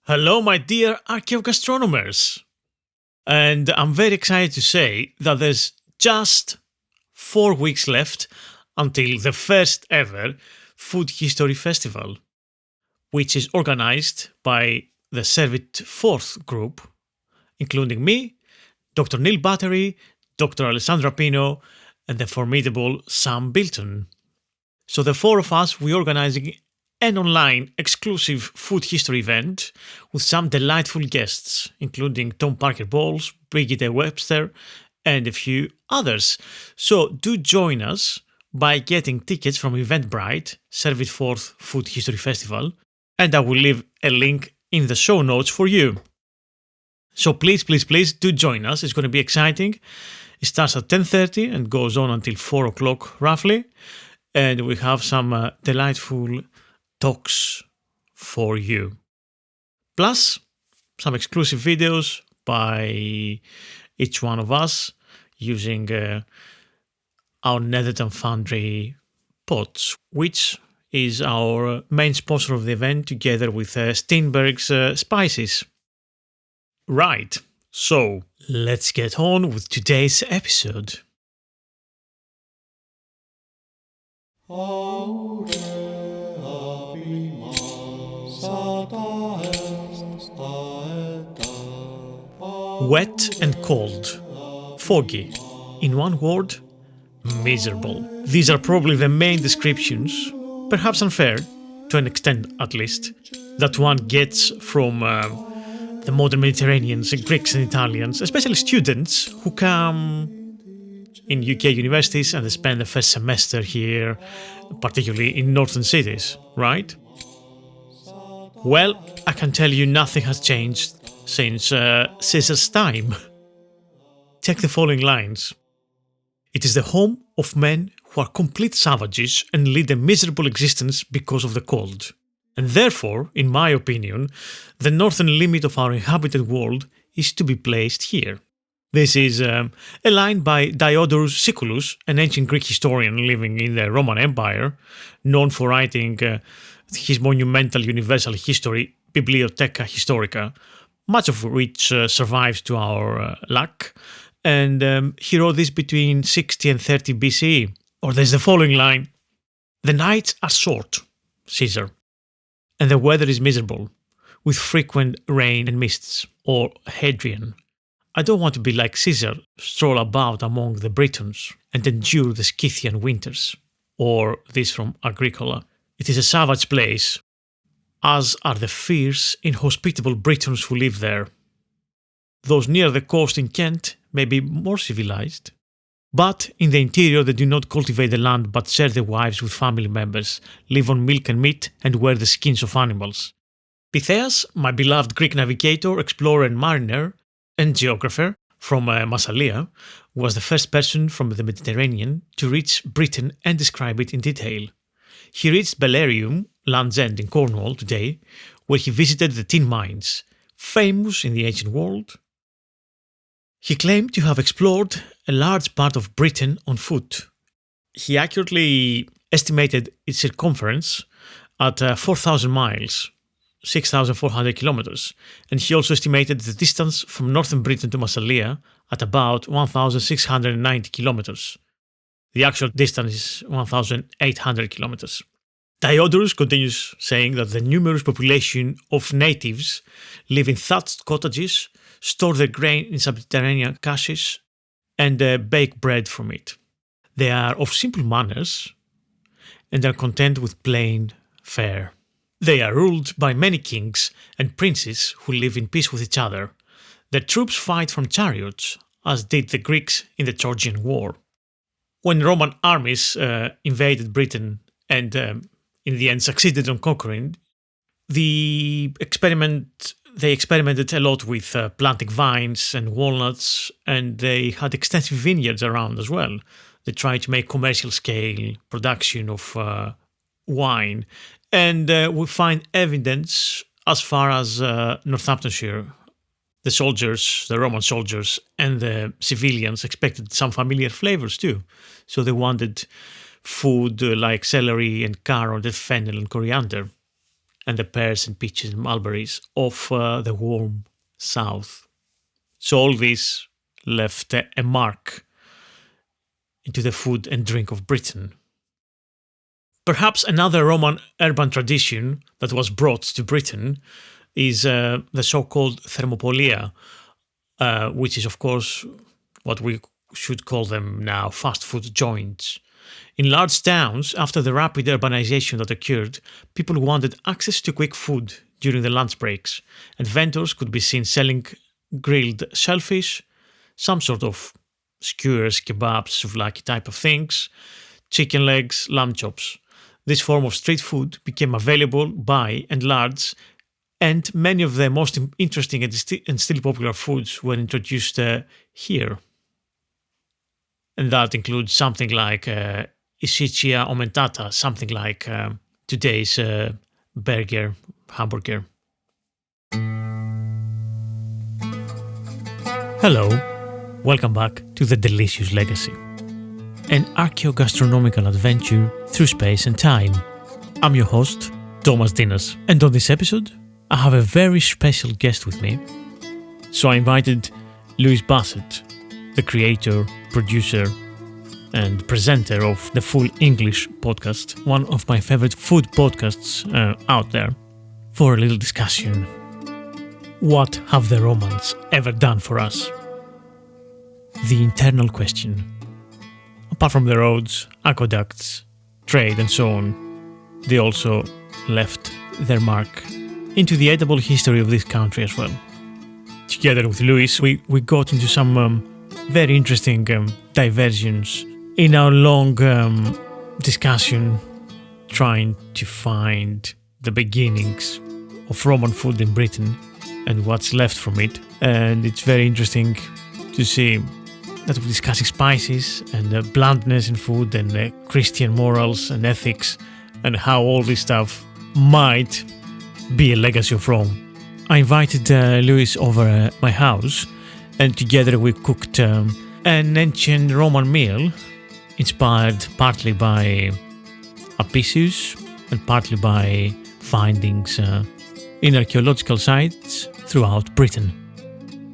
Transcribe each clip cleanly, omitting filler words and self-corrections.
Hello, my dear archaeogastronomers. And I'm very excited to say that there's just 4 weeks left until the first ever Food History Festival, which is organized by the Serve It Fourth group, including me, Dr. Neil Buttery, Dr. Alessandra Pino, and the formidable Sam Bilton. So the four of us, we're organizing an online exclusive food history event with some delightful guests, including Tom Parker Bowles, Brigitte Webster, and a few others. So do join us by getting tickets from Eventbrite, Serve It Forth Food History Festival, and I will leave a link in the show notes for you. So please do join us. It's going to be exciting. It starts at 10:30 and goes on until 4 o'clock roughly. And we have some delightful talks for you. Plus, some exclusive videos by each one of us using our Netherton Foundry pots, which is our main sponsor of the event, together with Steinberg's Spices. Right, so let's get on with today's episode. Wet and cold. Foggy. In one word, miserable. These are probably the main descriptions, perhaps unfair, to an extent at least, that one gets from the modern Mediterraneans, Greeks and Italians, especially students who come in UK universities and they spend the first semester here, particularly in northern cities, right? Well, I can tell you nothing has changed since Caesar's time. Check the following lines. It is the home of men who are complete savages and lead a miserable existence because of the cold. And therefore, in my opinion, the northern limit of our inhabited world is to be placed here. This is a line by Diodorus Siculus, an ancient Greek historian living in the Roman Empire, known for writing his monumental universal history, Bibliotheca Historica, much of which survives to our luck. And he wrote this between 60 and 30 BCE. Or there's the following line. The nights are short, Caesar, and the weather is miserable, with frequent rain and mists. Or Hadrian. I don't want to be like Caesar, stroll about among the Britons and endure the Scythian winters. Or this from Agricola. It is a savage place, as are the fierce, inhospitable Britons who live there. Those near the coast in Kent may be more civilized, but in the interior they do not cultivate the land but share their wives with family members, live on milk and meat, and wear the skins of animals. Pytheas, my beloved Greek navigator, explorer and mariner, and geographer from Massalia, was the first person from the Mediterranean to reach Britain and describe it in detail. He reached Belerium, Land's End in Cornwall today, where he visited the tin mines, famous in the ancient world. He claimed to have explored a large part of Britain on foot. He accurately estimated its circumference at 4,000 miles, 6,400 kilometers, and he also estimated the distance from northern Britain to Massalia at about 1,690 kilometers. The actual distance is 1,800 kilometers. Diodorus continues saying that the numerous population of natives live in thatched cottages, store their grain in subterranean caches, and bake bread from it. They are of simple manners and are content with plain fare. They are ruled by many kings and princes who live in peace with each other. Their troops fight from chariots, as did the Greeks in the Trojan War. When Roman armies invaded Britain and in the end succeeded on conquering, they experimented a lot with planting vines and walnuts, and they had extensive vineyards around as well. They tried to make commercial scale production of wine, and we find evidence as far as Northamptonshire. The Roman soldiers and the civilians expected some familiar flavors too. So they wanted food like celery and carrot and fennel and coriander. and the pears and peaches and mulberries of the warm south. So all this left a mark into the food and drink of Britain. Perhaps another Roman urban tradition that was brought to Britain is the so-called thermopolia, which is, of course, what we should call them now, fast food joints. In large towns, after the rapid urbanization that occurred, people wanted access to quick food during the lunch breaks, and vendors could be seen selling grilled shellfish, some sort of skewers, kebabs, souvlaki type of things, chicken legs, lamb chops. This form of street food became available by and large, and many of the most interesting and still popular foods were introduced here. And that includes something like Isichia aumentata, something like today's hamburger. Hello, welcome back to The Delicious Legacy, an archaeogastronomical adventure through space and time. I'm your host, Thomas Dinas, and on this episode, I have a very special guest with me. So I invited Louis Bassett, the creator, producer, and presenter of the Full English podcast, one of my favorite food podcasts out there, for a little discussion. What have the Romans ever done for us? The internal question. Apart from the roads, aqueducts, trade and so on, they also left their mark into the edible history of this country as well. Together with Louis, we got into some very interesting diversions in our long discussion trying to find the beginnings of Roman food in Britain and what's left from it. And it's very interesting to see that we're discussing spices and bluntness in food and Christian morals and ethics and how all this stuff might be a legacy of Rome. I invited Louis over my house, and together we cooked an ancient Roman meal inspired partly by Apicius and partly by findings in archaeological sites throughout Britain.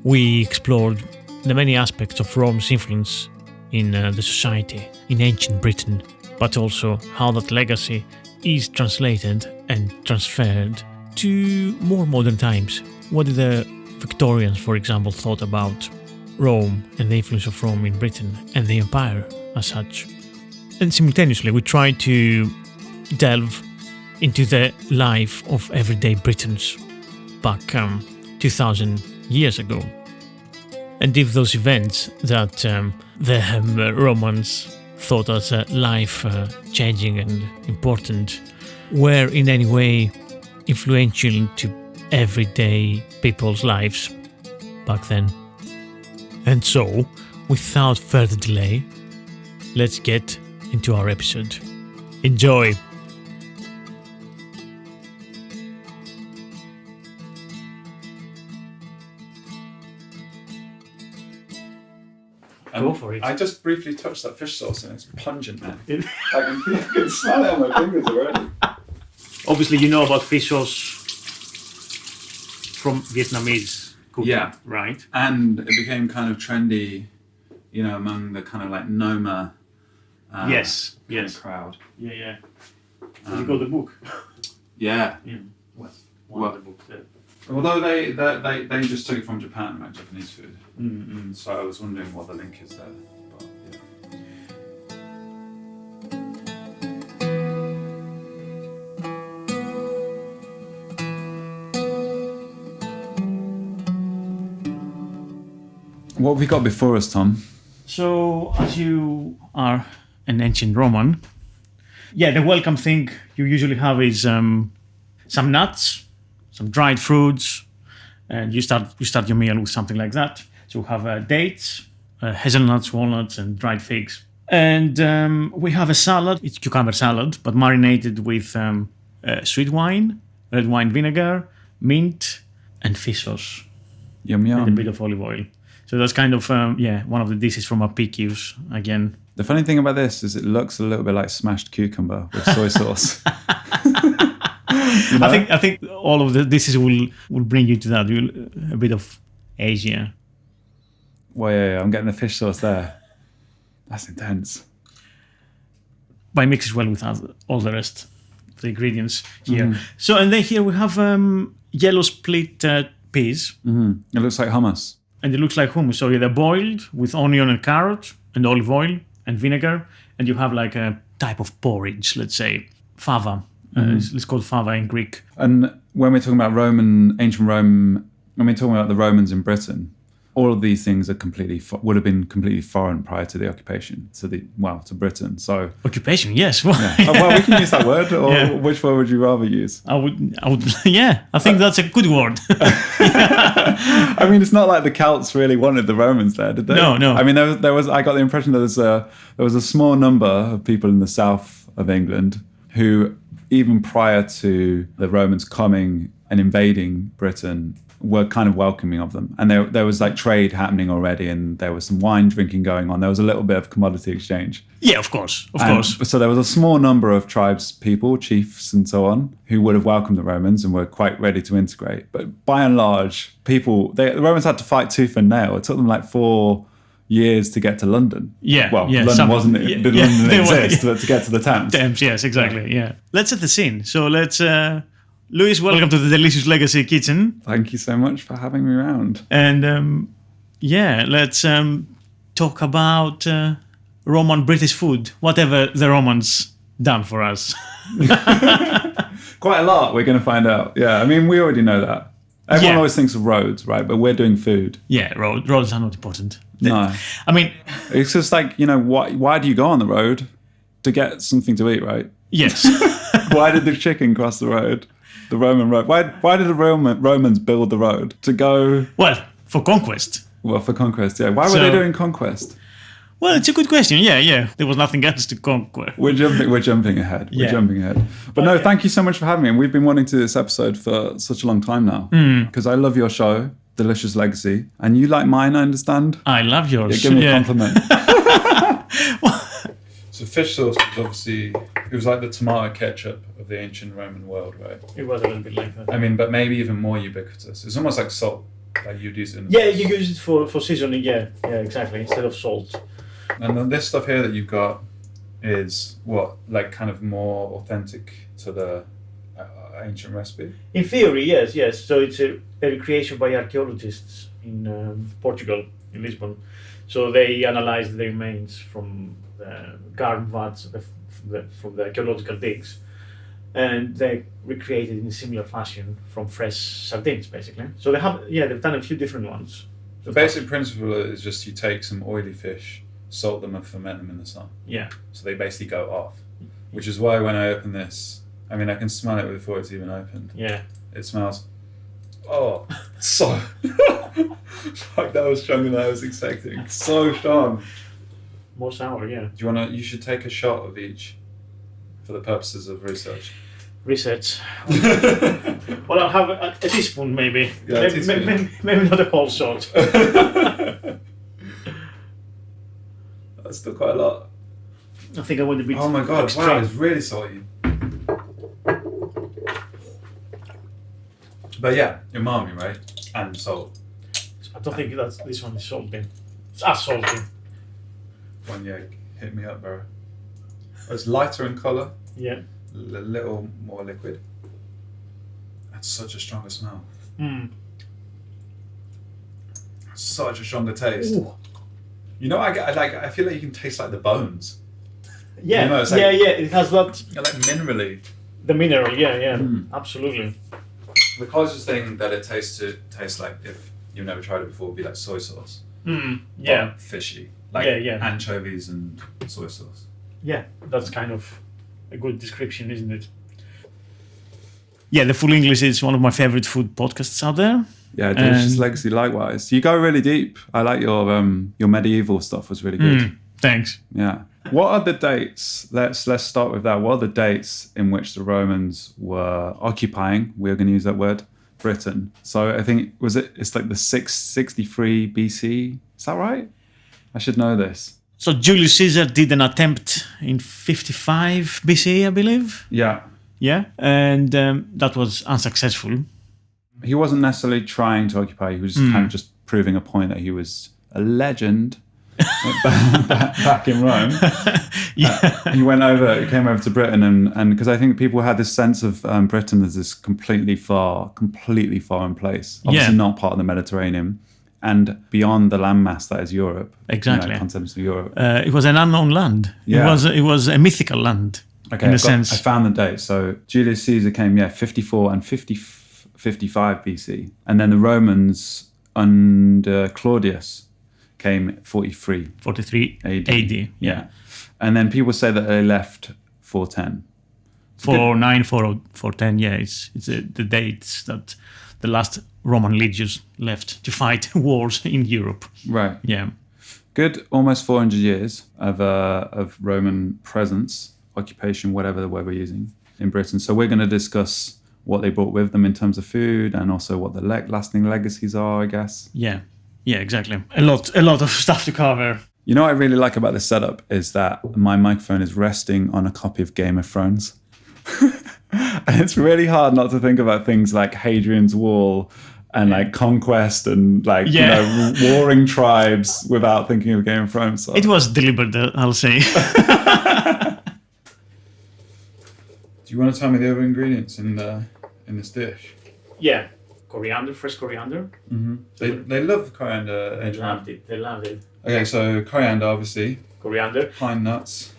We explored the many aspects of Rome's influence in the society in ancient Britain, but also how that legacy is translated and transferred to more modern times. What did the Victorians, for example, thought about Rome and the influence of Rome in Britain and the empire as such? And simultaneously, we try to delve into the life of everyday Britons back 2,000 years ago. And if those events that the Romans thought as life-changing and important were in any way influential to everyday people's lives back then. And so, without further delay, let's get into our episode. Enjoy! Go for it. I just briefly touched that fish sauce and it's pungent, man. I can smell it on my fingers already. Obviously, you know about fish sauce from Vietnamese cooking, yeah, right? And it became kind of trendy, among the kind of like Noma yes. crowd. Yeah. You got the book? Yeah. One of the books there. Although they just took it from Japan, like Japanese food. Mm-hmm. So I was wondering what the link is there. But what have we got before us, Tom? So, as you are an ancient Roman, the welcome thing you usually have is some nuts, some dried fruits, and you start your meal with something like that. So we have dates, hazelnuts, walnuts, and dried figs. And we have a salad. It's cucumber salad, but marinated with sweet wine, red wine vinegar, mint, and fish sauce. Yum yum. And a bit of olive oil. So that's kind of, one of the dishes from Apicius again. The funny thing about this is it looks a little bit like smashed cucumber with soy sauce. You know? I think all of the dishes will bring you to that. A bit of Asia. Well, yeah, I'm getting the fish sauce there. That's intense. But it mixes well with all the rest of the ingredients here. So, and then here we have yellow split peas. It looks like hummus. And it looks like hummus. So they're boiled with onion and carrot and olive oil and vinegar. And you have like a type of porridge, let's say, fava. It's called fava in Greek. And when we're talking about ancient Rome, when we're talking about the Romans in Britain, all of these things are would have been completely foreign prior to the occupation, to Britain. So Occupation, yes. yeah. Well, we can use that word, or which word would you rather use? I would. Yeah, I think that's a good word. I mean, it's not like the Celts really wanted the Romans there, did they? No. I mean, there was. I got the impression that there was a small number of people in the south of England who, even prior to the Romans coming and invading Britain, were kind of welcoming of them. And there was like trade happening already, and there was some wine drinking going on. There was a little bit of commodity exchange. Yeah, of course. So there was a small number of tribes people, chiefs and so on, who would have welcomed the Romans and were quite ready to integrate. But by and large, the Romans had to fight tooth and nail. It took them like 4 years to get to London. Yeah. Well, yeah, London wasn't it? Did London exist but to get to the Thames? Thames, yes, exactly. Yeah. Let's set the scene. So let's... Louis, welcome to the Delicious Legacy Kitchen. Thank you so much for having me around. And let's talk about Roman British food, whatever the Romans done for us. Quite a lot, we're going to find out. Yeah, I mean, we already know that. Everyone always thinks of roads, right? But we're doing food. Yeah, roads are not important. No. I mean... It's just like, why do you go on the road? To get something to eat, right? Yes. Why did the chicken cross the road? The Roman road. Why did the Romans build the road? To go... Well, for conquest. Well, for conquest, yeah. Why were they doing conquest? Well, it's a good question. Yeah. There was nothing else to conquer. We're jumping ahead. Yeah. We're jumping ahead. But no, thank you so much for having me. And we've been wanting to do this episode for such a long time now. Because I love your show, Delicious Legacy. And you like mine, I understand? I love yours. Yeah, give me a compliment. So fish sauce was obviously, it was like the tomato ketchup of the ancient Roman world, right? It was a little bit like that. I mean, but maybe even more ubiquitous. It's almost like salt, like you'd use it in Yeah, you use it for seasoning, yeah, exactly, instead of salt. And then this stuff here that you've got is what, like kind of more authentic to the ancient recipe? In theory, yes. So it's a recreation by archaeologists in Portugal, in Lisbon. So they analyzed the remains from the garden vats from the archaeological digs, and they recreated in a similar fashion from fresh sardines, basically. So they've done a few different ones. The basic principle is just you take some oily fish, salt them and ferment them in the sun. Yeah. So they basically go off, which is why when I open this, I mean, I can smell it before it's even opened. Yeah. It smells, so, like that was stronger than I was expecting. So strong. More sour, yeah. You should take a shot of each for the purposes of research. Well, I'll have a teaspoon maybe. Yeah, maybe not a whole shot. That's still quite a lot. I think I want to be. Oh my god! extreme. Wow, it's really salty. But yeah, umami, right? And salt. I don't think this one is salty. It's as salty. One hit me up, bro. It's lighter in colour. Yeah. A little more liquid. That's such a stronger smell. Such a stronger taste. Ooh. I feel like you can taste like the bones. Yeah, it's like, it has that. Like minerally. The mineral, yeah, absolutely. The closest thing that it tastes like, if you've never tried it before, would be like soy sauce. Yeah. But fishy. Like anchovies and soy sauce. Yeah, that's kind of a good description, isn't it? Yeah, The Full English is one of my favorite food podcasts out there. Yeah, Delicious Legacy likewise. You go really deep. I like your medieval stuff was really good. Thanks. Yeah. What are the dates? Let's start with that. What are the dates in which the Romans were occupying? We're going to use that word, Britain. So I think it's like the 663 BC. Is that right? I should know this. So Julius Caesar did an attempt in 55 BC, I believe. Yeah. Yeah, and that was unsuccessful. He wasn't necessarily trying to occupy. He was kind of just proving a point that he was a legend back in Rome. He came over to Britain, and because I think people had this sense of Britain as this completely foreign place, obviously not part of the Mediterranean, and beyond the landmass that is Europe. Exactly, continental Europe. It was an unknown land. Yeah. It was a mythical land. Okay, in a sense. I found the date. So Julius Caesar came, 54 and 55 BC, and then the Romans under Claudius came 43 AD. Yeah. And then people say that they left 410. 409, 410, yeah. It's the dates that the last Roman legions left to fight wars in Europe. Right. Yeah. Good almost 400 years of Roman presence, occupation, whatever the word we're using, in Britain. So we're going to discuss what they brought with them in terms of food and also what the lasting legacies are, I guess. Yeah. Yeah, exactly. A lot of stuff to cover. You know what I really like about this setup is that my microphone is resting on a copy of Game of Thrones. And it's really hard not to think about things like Hadrian's Wall and like conquest and like warring tribes without thinking of Game of Thrones. So. It was deliberate, I'll say. Do you want to tell me the other ingredients in this dish? Yeah. Coriander, fresh coriander. Mm-hmm. They love coriander. They loved it. Okay, so coriander, obviously. Coriander. Pine nuts.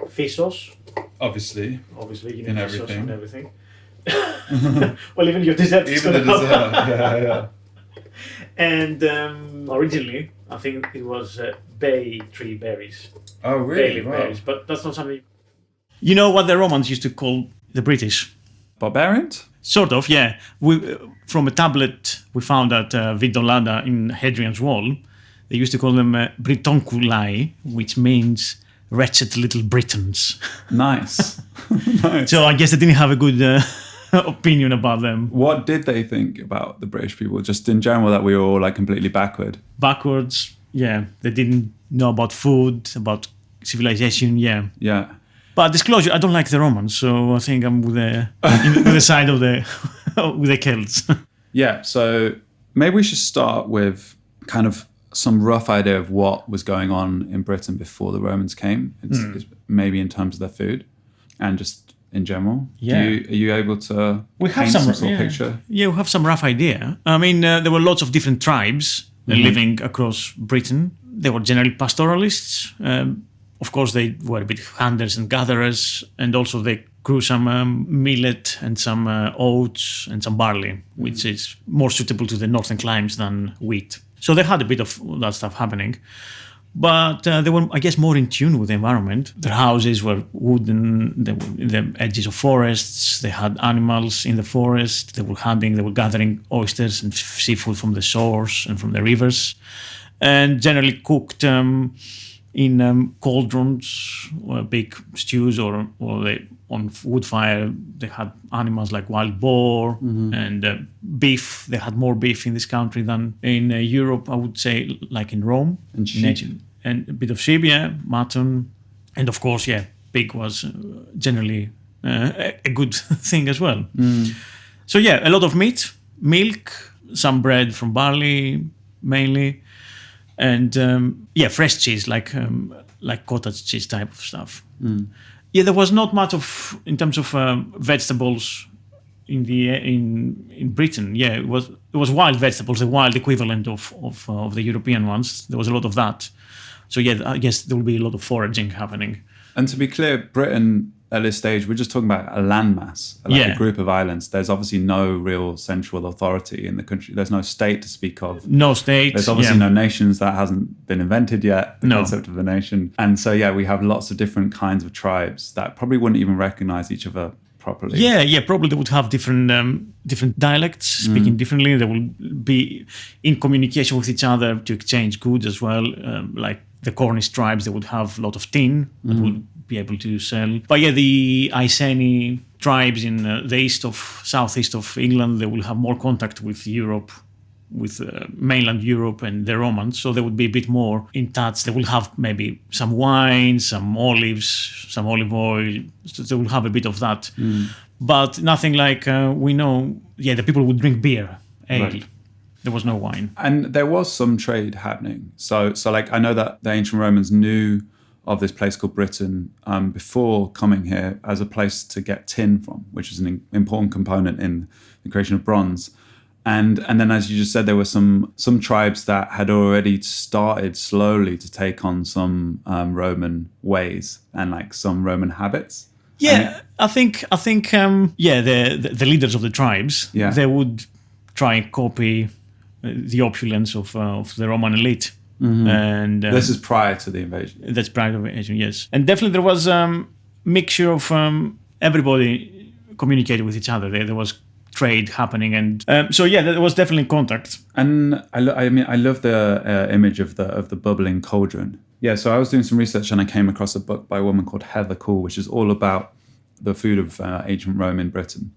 Fish sauce. Obviously, you in need fish sauce everything. and everything. Well, even your dessert. Even the dessert, yeah. And originally, I think it was bay tree berries. Oh, really? Bay leaf berries, but that's not something. You know what the Romans used to call the British? Barbarians? Sort of, yeah. From a tablet we found at Vindolanda in Hadrian's Wall, they used to call them Britonculi, which means wretched little Britons. Nice. Nice. So I guess they didn't have a good opinion about them. What did they think about the British people? Just in general, that we were all like completely backward? Backwards, yeah. They didn't know about food, about civilization, yeah. Yeah. But disclosure, I don't like the Romans, so I think I'm with the side of the with the Celts. Yeah, so maybe we should start with kind of some rough idea of what was going on in Britain before the Romans came. It's maybe in terms of their food and just in general. Yeah. Are you able to have paint some sort of picture? Yeah, we have some rough idea. I mean, there were lots of different tribes living across Britain. They were generally pastoralists. Of course, they were a bit hunters and gatherers, and also they grew some millet and some oats and some barley, which is more suitable to the northern climes than wheat. So they had a bit of that stuff happening. But they were, I guess, more in tune with the environment. Their houses were wooden, they were in the edges of forests, they had animals in the forest, they were hunting, they were gathering oysters and seafood from the shores and from the rivers, and generally cooked in cauldrons, or big stews, or they, on wood fire. They had animals like wild boar and beef. They had more beef in this country than in Europe, I would say, like in Rome. And sheep. And a bit of sheep, yeah, mutton. And of course, yeah, pig was generally a good thing as well. So yeah, a lot of meat, milk, some bread from barley mainly, and fresh cheese like cottage cheese type of stuff. Yeah, there was not much of in terms of vegetables in Britain. Yeah, it was wild vegetables, the wild equivalent of the European ones. There was a lot of that. So yeah, I guess there will be a lot of foraging happening. And to be clear, Britain at this stage, we're just talking about a landmass, like a group of islands. There's obviously no real central authority in the country. There's no state to speak of. No state. There's obviously no nations. That hasn't been invented yet, the concept of a nation. And so, yeah, we have lots of different kinds of tribes that probably wouldn't even recognize each other properly. Yeah, probably they would have different dialects, speaking differently. They will be in communication with each other to exchange goods as well. Like the Cornish tribes, they would have a lot of tin that would be able to sell. But yeah, the Iceni tribes in the southeast of England, they will have more contact with Europe with mainland Europe and the Romans, so they would be a bit more in touch. They will have maybe some wine, some olives, some olive oil. So they will have a bit of that, but nothing like we know. Yeah, the people would drink beer, ale. Right. There was no wine. And there was some trade happening. So like I know that the ancient Romans knew of this place called Britain before coming here as a place to get tin from, which is an important component in the creation of bronze. And then, as you just said, there were some tribes that had already started slowly to take on some Roman ways and like some Roman habits. Yeah, I think the leaders of the tribes, they would try and copy the opulence of the Roman elite. And this is prior to the invasion. That's prior to the invasion, yes. And definitely there was a mixture of everybody communicated with each other. There was trade happening, and so there was definitely contact. And I love the image of the bubbling cauldron. Yeah, so I was doing some research and I came across a book by a woman called Heather Cool, which is all about the food of ancient Rome in Britain.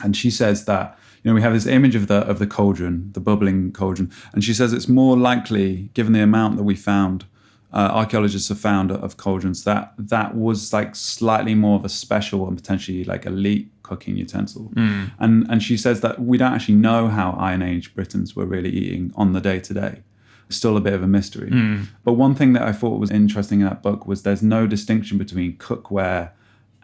And she says that we have this image of the cauldron, the bubbling cauldron, and she says it's more likely, given the amount that we found, archaeologists have found of cauldrons, that was like slightly more of a special and potentially like elite cooking utensil. And she says that we don't actually know how Iron Age Britons were really eating on the day-to-day. It's still a bit of a mystery. But one thing that I thought was interesting in that book was there's no distinction between cookware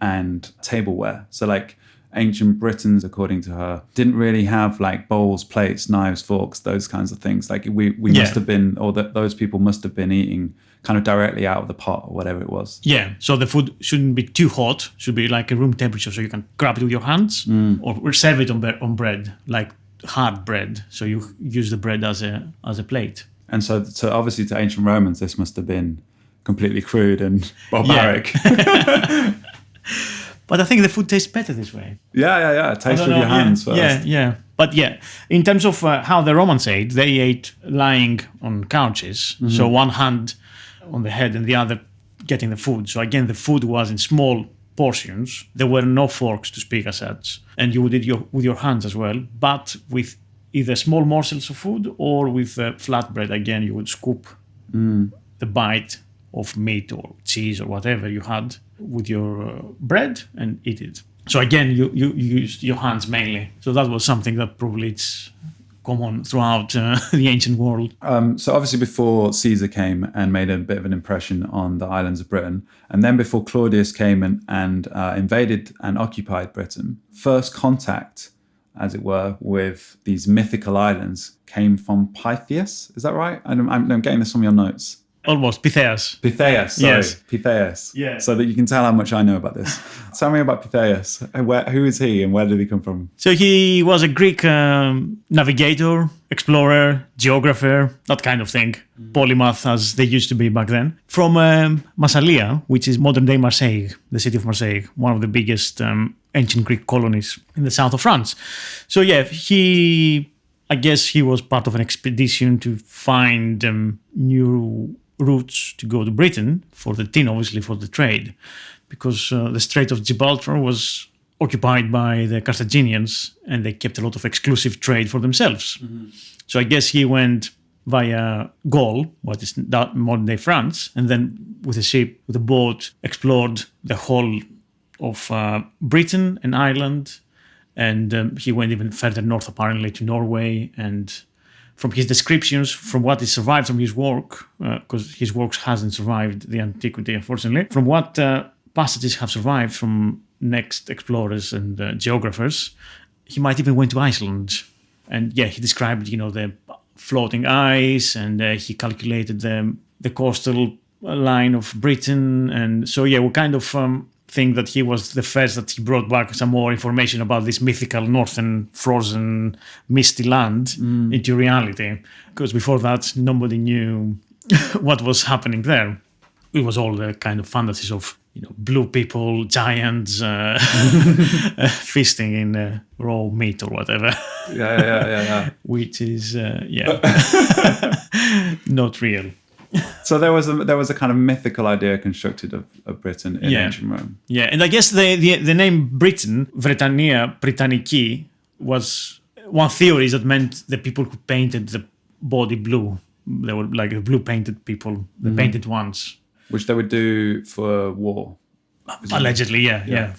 and tableware. So like ancient Britons, according to her, didn't really have like bowls, plates, knives, forks, those kinds of things. Like we must have been, or that those people must have been eating kind of directly out of the pot or whatever it was. Yeah, so the food shouldn't be too hot, should be like a room temperature, so you can grab it with your hands or serve it on bread, like hard bread. So you use the bread as a plate. And so obviously to ancient Romans, this must have been completely crude and barbaric. Yeah. But I think the food tastes better this way. Yeah. Taste with your hands first. Yeah. But in terms of how the Romans ate, they ate lying on couches. So one hand on the head and the other getting the food. So again, the food was in small portions. There were no forks to speak as such. And you would eat with your hands as well, but with either small morsels of food or with flatbread. Again, you would scoop the bite of meat or cheese or whatever you had with your bread and eat it. So again, you used your hands mainly. So that was something that probably it's common throughout the ancient world. So obviously before Caesar came and made a bit of an impression on the islands of Britain, and then before Claudius came and invaded and occupied Britain, first contact, as it were, with these mythical islands came from Pythias. Is that right? I'm getting this from your notes. Almost. Pythias. Pythias, sorry. Yes. Pythias. Yeah. So that you can tell how much I know about this. Tell me about Pythias. Who is he and where did he come from? So he was a Greek navigator, explorer, geographer, that kind of thing. Polymath as they used to be back then. From Massalia, which is modern-day Marseille, the city of Marseille, one of the biggest ancient Greek colonies in the south of France. So I guess he was part of an expedition to find new routes to go to Britain for the tin, obviously for the trade, because the Strait of Gibraltar was occupied by the Carthaginians and they kept a lot of exclusive trade for themselves. So I guess he went via Gaul, what is modern-day France, and then with a boat, explored the whole of Britain and Ireland, and he went even further north, apparently, to Norway. And from his descriptions, from what is survived from his work, because his works hasn't survived the antiquity, unfortunately, from what passages have survived from next explorers and geographers, he might even went to Iceland. And he described, the floating ice, and he calculated the coastal line of Britain. And so, we kind of think that he was the first that he brought back some more information about this mythical northern frozen misty land into reality, because before that nobody knew what was happening there. It was all the kind of fantasies of blue people, giants, feasting in raw meat or whatever. Yeah. Which is not real. So there was a kind of mythical idea constructed of Britain in ancient Rome. Yeah, and I guess the name Britain, Britannia, Britannici, was one theory is that meant the people who painted the body blue. They were like the blue painted people, the painted ones. Which they would do for war. Allegedly, yeah.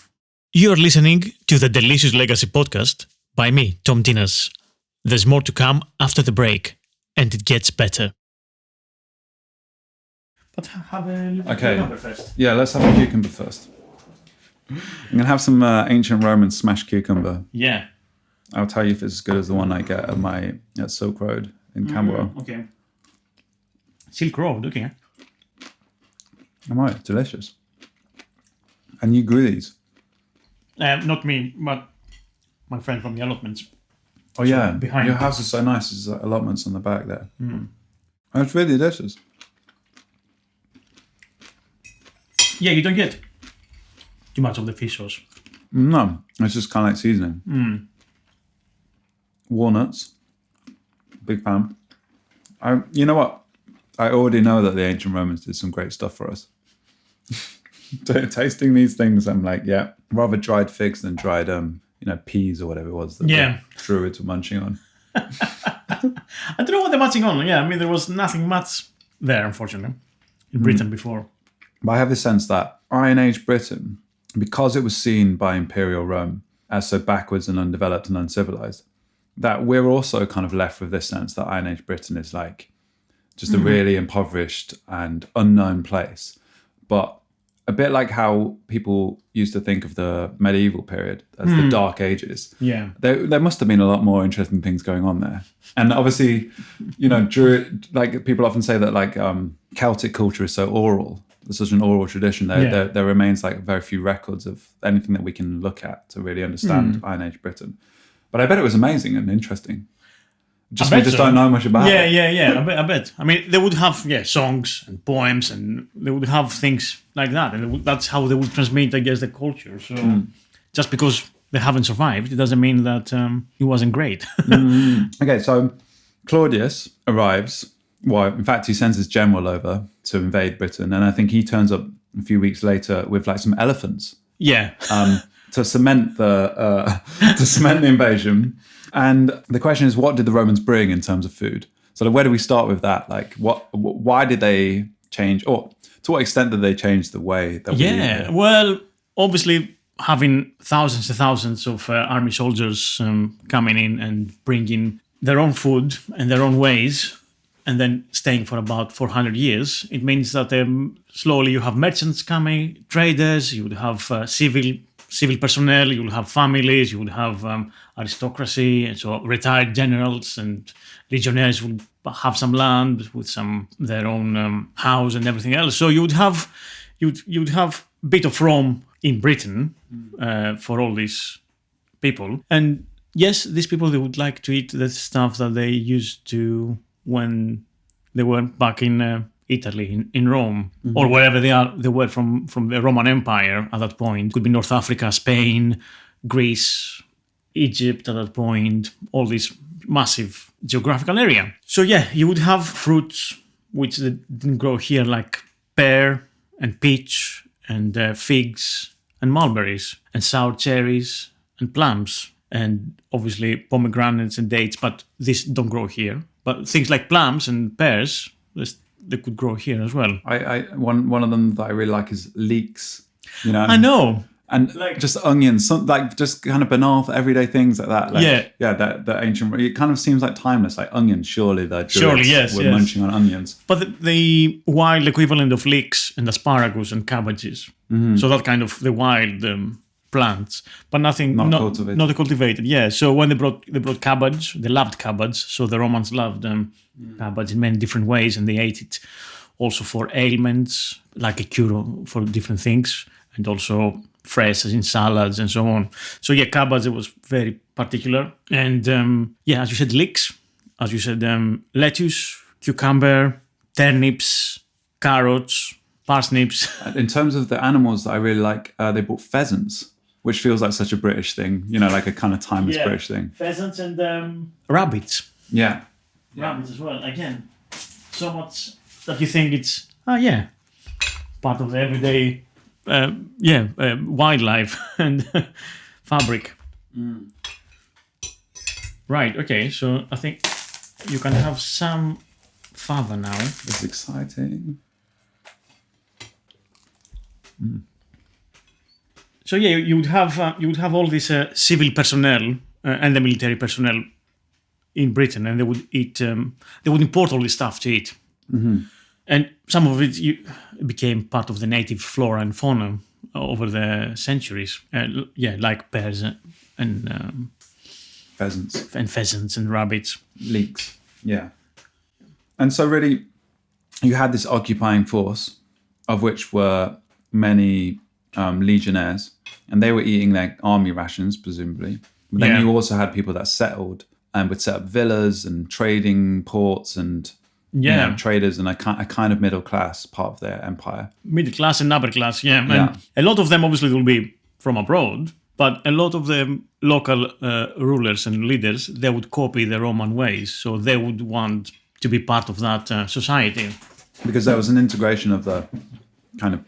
You're listening to the Delicious Legacy podcast by me, Tom Dinas. There's more to come after the break, and it gets better. But have a cucumber first. Yeah, let's have a cucumber first. I'm going to have some ancient Roman smashed cucumber. Yeah. I'll tell you if it's as good as the one I get at Silk Road in Camberwell. Okay. Silk Road, okay. I might, delicious. And you grew these? Not me, but my friend from the allotments. Oh yeah, behind your house is so nice. There's allotments on the back there. It's really delicious. Yeah, you don't get too much of the fish sauce. No, it's just kind of like seasoning. Walnuts, big fan. You know what? I already know that the ancient Romans did some great stuff for us. Tasting these things, I'm like, yeah, rather dried figs than dried, peas or whatever it was that the Druids were munching on. I don't know what they're munching on. Yeah, I mean, there was nothing much there, unfortunately, in Britain before. But I have the sense that Iron Age Britain, because it was seen by Imperial Rome as so backwards and undeveloped and uncivilized, that we're also kind of left with this sense that Iron Age Britain is like just a really impoverished and unknown place. But a bit like how people used to think of the medieval period as the Dark Ages. Yeah. There must have been a lot more interesting things going on there. And obviously, like people often say that like Celtic culture is so oral. There's such an oral tradition. There remains like very few records of anything that we can look at to really understand Iron Age Britain. But I bet it was amazing and interesting. We just don't know much about it. Yeah. I bet. I mean, they would have songs and poems, and they would have things like that, and that's how they would transmit, I guess, the culture. So just because they haven't survived, it doesn't mean that it wasn't great. Okay, so Claudius arrives. Well, in fact, he sends his general over to invade Britain, and I think he turns up a few weeks later with like some elephants. Yeah. To cement the invasion. And the question is, what did the Romans bring in terms of food? So where do we start with that? Like, why did they change, or to what extent did they change the way that we eat? Well, obviously, having thousands and thousands of army soldiers coming in and bringing their own food and their own ways, and then staying for about 400 years, it means that slowly you have merchants coming, traders, you would have civil personnel, you will have families, you would have aristocracy, and so retired generals and legionnaires would have some land with their own house and everything else. So you would have a bit of Rome in Britain for all these people. And yes, these people, they would like to eat the stuff that they used to when they were back in Italy, in Rome, or wherever they were from the Roman Empire at that point. Could be North Africa, Spain, Greece, Egypt at that point, all this massive geographical area. So yeah, you would have fruits which didn't grow here, like pear and peach and figs and mulberries and sour cherries and plums and obviously pomegranates and dates, but these don't grow here. But things like plums and pears, they could grow here as well. One of them that I really like is leeks. I know. And like just onions, just kind of banal everyday things like that. That ancient. It kind of seems like timeless. Like onions, surely the Druids were munching on onions. But the wild equivalent of leeks and asparagus and cabbages. So that kind of the wild plants, but nothing not cultivated. Yeah. So when they brought cabbage, they loved cabbage. So the Romans loved cabbage in many different ways, and they ate it also for ailments, like a cure for different things, and also fresh as in salads and so on. So yeah, cabbage was very particular. And as you said, leeks, as you said, lettuce, cucumber, turnips, carrots, parsnips. In terms of the animals that I really like, they bought pheasants, which feels like such a British thing, like a kind of timeless British thing. Pheasants and rabbits. Yeah. Rabbits as well. Again, so much that you think it's, part of the everyday wildlife and fabric. Right. Okay. So I think you can have some fava now. This is exciting. So yeah, you would have all this civil personnel and the military personnel in Britain, and they would eat. They would import all this stuff to eat, and some of it became part of the native flora and fauna over the centuries. Like bears and Pheasants. And rabbits. Leeks. Yeah. And so really, you had this occupying force, of which were many legionnaires, and they were eating their army rations, presumably. But then you also had people that settled and would set up villas and trading ports and traders and a kind of middle class part of their empire. Middle class and upper class, And a lot of them obviously will be from abroad, but a lot of the local rulers and leaders, they would copy the Roman ways. So they would want to be part of that society. Because there was an integration of the kind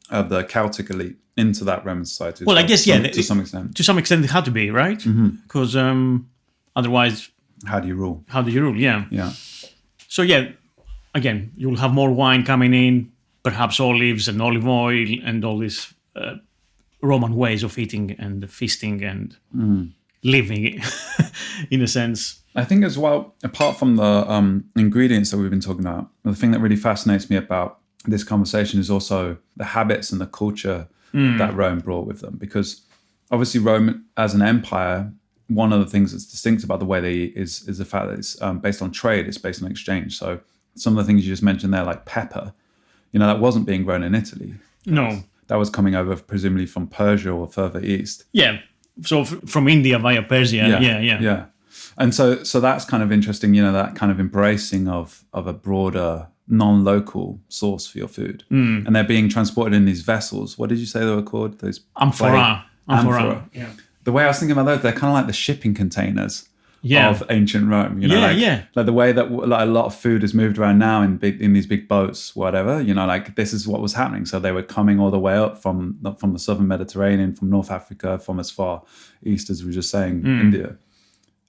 of the Celtic elite into that Roman society. Well, I guess, to some extent. To some extent, it had to be, right? Because otherwise... How do you rule? Yeah. Yeah. So, again, you'll have more wine coming in, perhaps olives and olive oil and all these Roman ways of eating and feasting and living, in a sense. I think as well, apart from the ingredients that we've been talking about, the thing that really fascinates me about this conversation is also the habits and the culture that Rome brought with them. Because obviously Rome as an empire, one of the things that's distinct about the way they eat is the fact that it's based on trade, it's based on exchange. So some of the things you just mentioned there, like pepper, that wasn't being grown in Italy. No. That was coming over presumably from Persia or further east. Yeah. So from India via Persia. Yeah. And so that's kind of interesting, that kind of embracing of a broader non-local source for your food. And they're being transported in these vessels. What did you say they were called? Those amphora. Yeah. The way I was thinking about those, they're kind of like the shipping containers of ancient Rome. Like the way that a lot of food is moved around now in these big boats, whatever. Like this is what was happening. So they were coming all the way up from the southern Mediterranean, from North Africa, from as far east as we were just saying, India.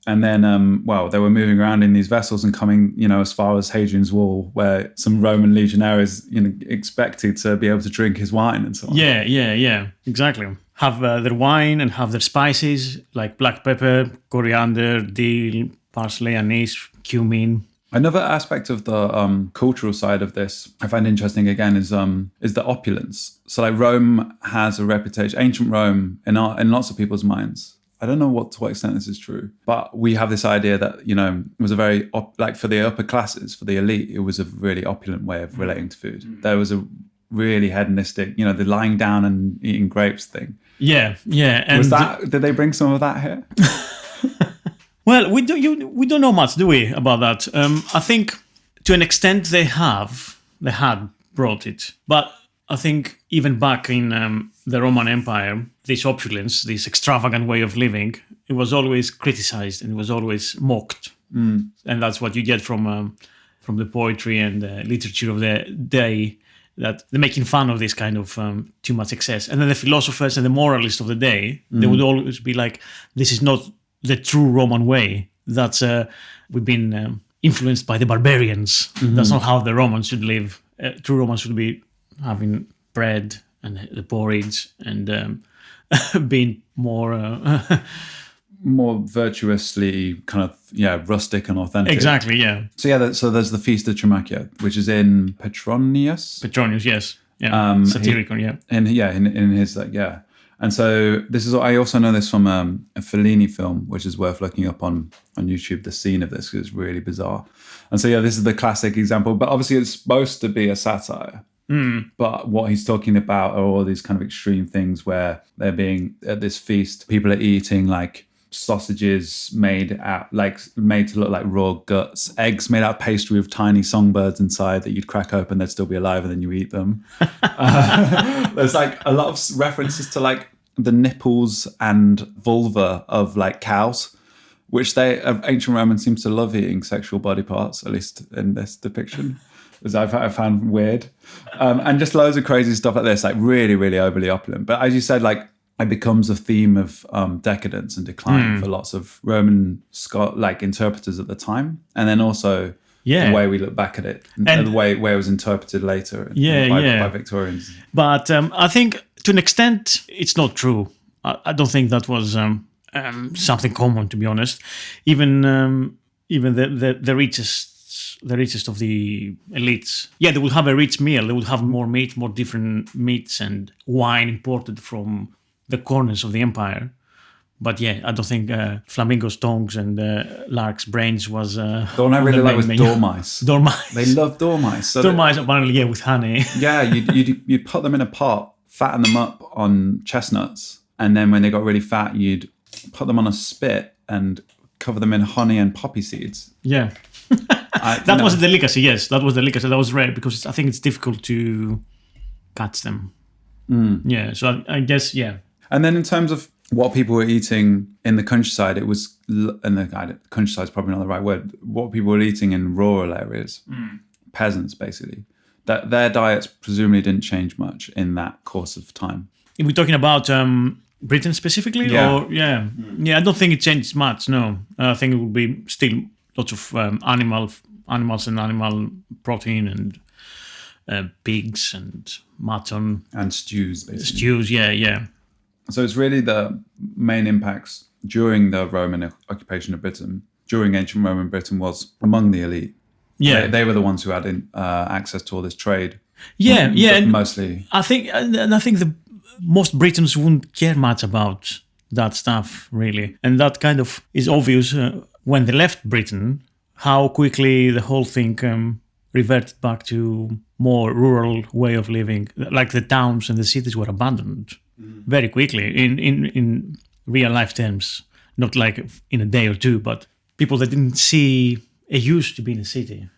And then, they were moving around in these vessels and coming, as far as Hadrian's Wall, where some Roman legionaries, expected to be able to drink his wine and so on. Yeah, exactly. Have their wine and have their spices like black pepper, coriander, dill, parsley, anise, cumin. Another aspect of the cultural side of this I find interesting again is the opulence. So like Rome has a reputation, ancient Rome in lots of people's minds. I don't know to what extent this is true, but we have this idea that, it was a very, for the upper classes, for the elite, it was a really opulent way of relating to food. There was a really hedonistic, the lying down and eating grapes thing. Yeah. And did they bring some of that here? Well, we don't know much, do we, about that? I think to an extent they had brought it, but I think even back in the Roman Empire, this opulence, this extravagant way of living, it was always criticized and it was always mocked. And that's what you get from the poetry and the literature of the day, that they're making fun of this kind of too much excess. And then the philosophers and the moralists of the day, they would always be like, this is not the true Roman way. That's we've been influenced by the barbarians. That's not how the Romans should live. True Romans should be having bread and the porridge and being more virtuously kind of rustic and authentic. Exactly, yeah. So there's the Feast of Trimacia, which is in Petronius, yes. Yeah. Satyricon, yeah. In his And so this is, I also know this from a Fellini film, which is worth looking up on YouTube, the scene of this, because it's really bizarre. And so this is the classic example, but obviously it's supposed to be a satire. But what he's talking about are all these kind of extreme things where they're being at this feast, people are eating like sausages made to look like raw guts, eggs made out of pastry with tiny songbirds inside that you'd crack open, they'd still be alive, and then you eat them. There's like a lot of references to like the nipples and vulva of like cows, which ancient Romans seems to love eating sexual body parts, at least in this depiction, as I found weird. And just loads of crazy stuff like this, like really, really overly opulent. But as you said, like it becomes a theme of decadence and decline for lots of Roman interpreters at the time, and then also the way we look back at it, and the way it was interpreted later by Victorians. But I think to an extent it's not true. I don't think that was something common, to be honest. Even the richest of the elites, they would have a rich meal. They would have more meat, more different meats, and wine imported from the corners of the empire. But I don't think flamingo's tongues and lark's brains was. The one I really like was dormice. Dormice. They love dormice. So dormice, apparently, with honey. Yeah, you'd put them in a pot, fatten them up on chestnuts, and then when they got really fat, you'd put them on a spit and cover them in honey and poppy seeds. Yeah. That was the delicacy, yes. That was the delicacy. That was rare because I think it's difficult to catch them. Yeah, so I guess, And then in terms of what people were eating in the countryside, it was, and the countryside is probably not the right word, what people were eating in rural areas, peasants basically, that their diets presumably didn't change much in that course of time. Are we talking about Britain specifically? Yeah. I don't think it changed much, no. I think it would be still lots of animals and animal protein and pigs and mutton. And stews, basically. Stews, yeah. So it's really the main impacts during the Roman occupation of Britain, during ancient Roman Britain, was among the elite. Yeah. They were the ones who had access to all this trade. Mostly. I think the most Britons wouldn't care much about that stuff, really. And that kind of is obvious when they left Britain, how quickly the whole thing reverted back to more rural way of living. Like the towns and the cities were abandoned very quickly in real life terms. Not like in a day or two, but people that didn't see a use to be in a city.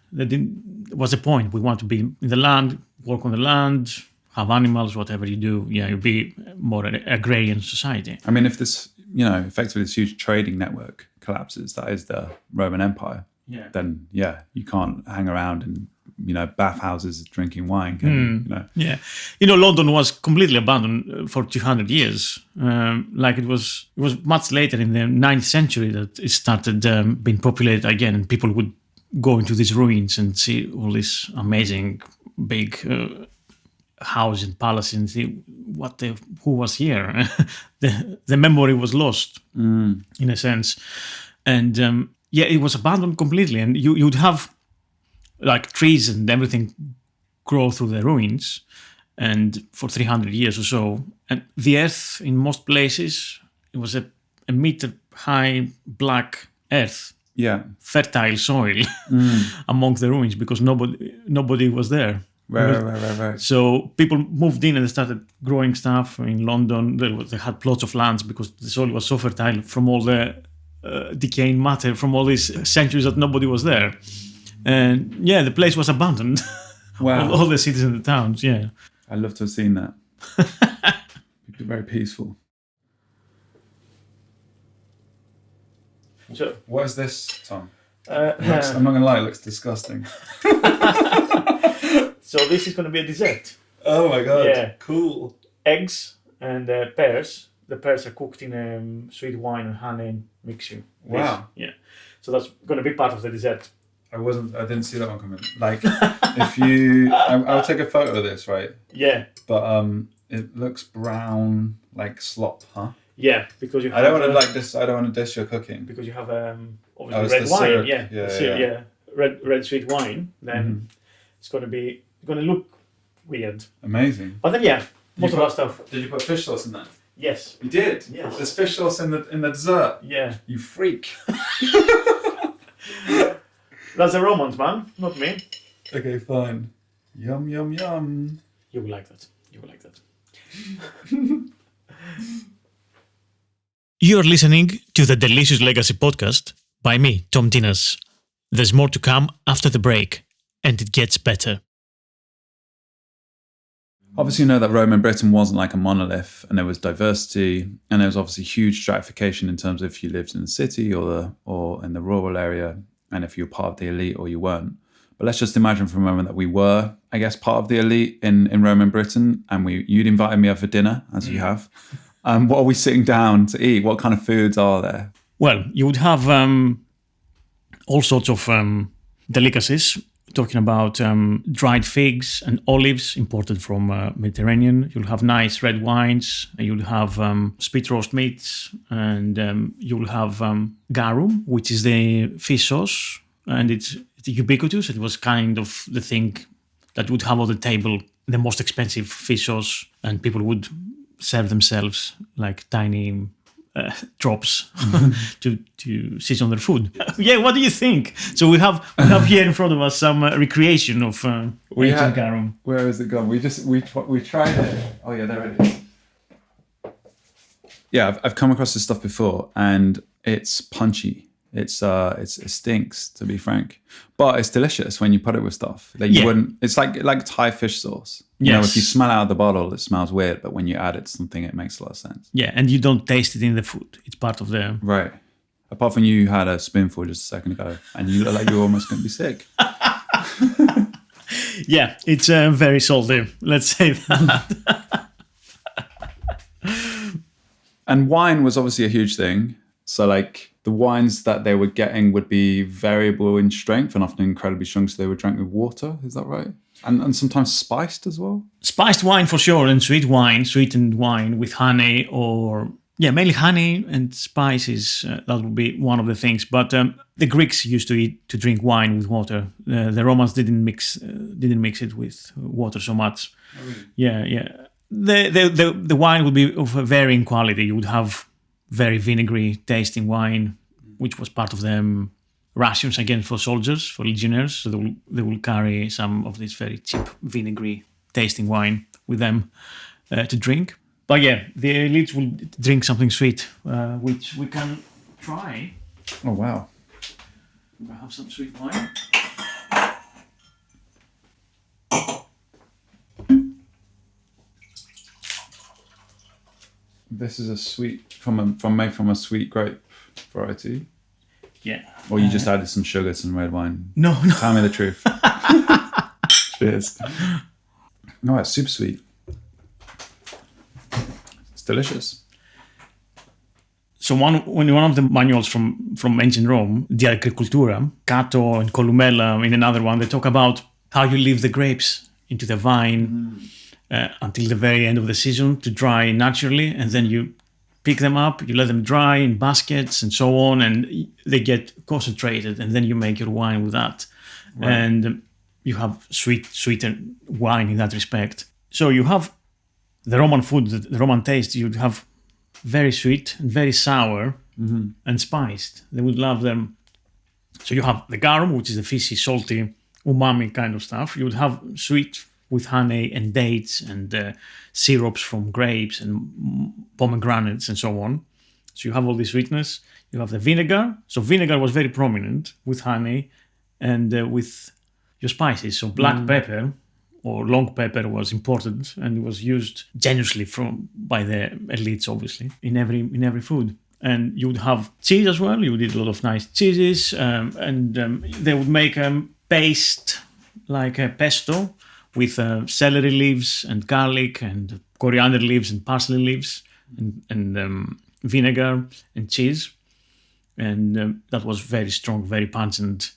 Was a point. We want to be in the land, work on the land, have animals, whatever you do. You'll be more an agrarian society. I mean, if this, effectively this huge trading network collapses, that is the Roman Empire, then, you can't hang around in, bathhouses drinking wine, can you? Yeah. London was completely abandoned for 200 years. It was much later in the 9th century that it started being populated again, and people would go into these ruins and see all these amazing big houses and palaces and see who was here. the memory was lost in a sense, and it was abandoned completely. And you'd have like trees and everything grow through the ruins, and for 300 years or so, and the earth in most places, it was a meter high black earth. Fertile soil among the ruins because nobody was there. Right. So people moved in and they started growing stuff in London. They had plots of lands because the soil was so fertile from all the decaying matter from all these centuries that nobody was there. And the place was abandoned. Wow. all the cities and the towns, I'd love to have seen that. It'd be very peaceful. So, what is this, Tom? I'm not going to lie, it looks disgusting. So this is going to be a dessert. Oh my god, cool. Eggs and pears. The pears are cooked in sweet wine and honey mixture. Wow. Yeah. So that's going to be part of the dessert. I didn't see that one coming. Like, if you, I'll take a photo of this, right? Yeah. But it looks brown, like slop, huh? Yeah, because you have... I don't want to dish your cooking. Because you have obviously red wine, yeah. Red sweet wine, then it's going to look weird. Amazing. But then most of our stuff. Did you put fish sauce in that? Yes. You did? Yes. There's fish sauce in the dessert? Yeah. You freak. That's the Romans, man, not me. Okay, fine. Yum, yum, yum. You will like that. You're listening to the Delicious Legacy podcast by me, Tom Dinas. There's more to come after the break, and it gets better. Obviously, you know that Roman Britain wasn't like a monolith, and there was diversity, and there was obviously huge stratification in terms of if you lived in the city or in the rural area, and if you were part of the elite or you weren't. But let's just imagine for a moment that we were, I guess, part of the elite in Roman Britain, and you'd invited me over for dinner, as you have. What are we sitting down to eat? What kind of foods are there? Well, you would have all sorts of delicacies. Talking about dried figs and olives imported from Mediterranean. You'll have nice red wines. You'll have spit roast meats, and you'll have garum, which is the fish sauce, and it's ubiquitous. It was kind of the thing that would have on the table the most expensive fish sauce, and people would serve themselves like tiny drops to season their food. Yeah, what do you think? So we have here in front of us some recreation of ancient garum. Where is it gone? We tried it. Oh yeah, there it is. Yeah, I've come across this stuff before, and it's punchy. It stinks, to be frank, but it's delicious when you put it with stuff that you wouldn't. It's like Thai fish sauce. You know, if you smell out of the bottle, it smells weird, but when you add it to something, it makes a lot of sense. Yeah, and you don't taste it in the food. It's part of the right. Apart from you had a spoonful just a second ago, and you look like you were almost going to be sick. Yeah, it's very salty. Let's say that. And wine was obviously a huge thing. So like the wines that they were getting would be variable in strength and often incredibly strong, so they were drank with water. Is that right? And sometimes spiced as well? Spiced wine for sure, and sweetened wine with honey or... Yeah, mainly honey and spices. That would be one of the things. But the Greeks used to drink wine with water. The Romans didn't mix it with water so much. Oh, really? Yeah. The wine would be of a varying quality. You would have very vinegary tasting wine, which was part of the rations again for soldiers, for legionnaires. So they will carry some of this very cheap vinegary tasting wine with them to drink. But yeah, the elites will drink something sweet, which we can try. Oh wow! We'll have some sweet wine. This is a sweet made from a sweet grape variety. Yeah. Or you just added some sugar to some red wine. No. Tell me the truth. Cheers. No, it's super sweet. It's delicious. So one of the manuals from ancient Rome, De Agricultura, Cato and Columella in another one, they talk about how you leave the grapes into the vine until the very end of the season to dry naturally, and then you pick them up, you let them dry in baskets and so on, and they get concentrated, and then you make your wine with that. Right. And you have sweeter wine in that respect. So you have the Roman food, the Roman taste, you'd have very sweet and very sour and spiced. They would love them. So you have the garum, which is the fishy, salty, umami kind of stuff. You would have sweet with honey and dates and syrups from grapes and pomegranates and so on. So you have all this sweetness. You have the vinegar. So vinegar was very prominent with honey and with your spices. So black pepper or long pepper was important and it was used generously by the elites, obviously, in every food. And you would have cheese as well. You would eat a lot of nice cheeses, and they would make a paste like a pesto with celery leaves and garlic and coriander leaves and parsley leaves and vinegar and cheese. And that was very strong, very pungent.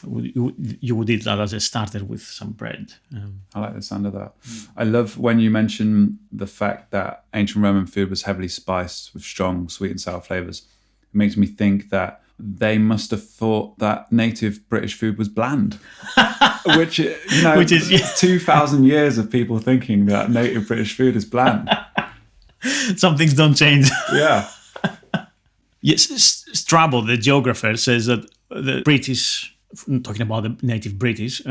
You would eat that as a starter with some bread. I like the sound of that. I love when you mention the fact that ancient Roman food was heavily spiced with strong sweet and sour flavours. It makes me think that they must have thought that native British food was bland. which is 2,000 years of people thinking that native British food is bland. Some things don't change. Yeah. Yes, Strabo, the geographer, says that the British, talking about the native British,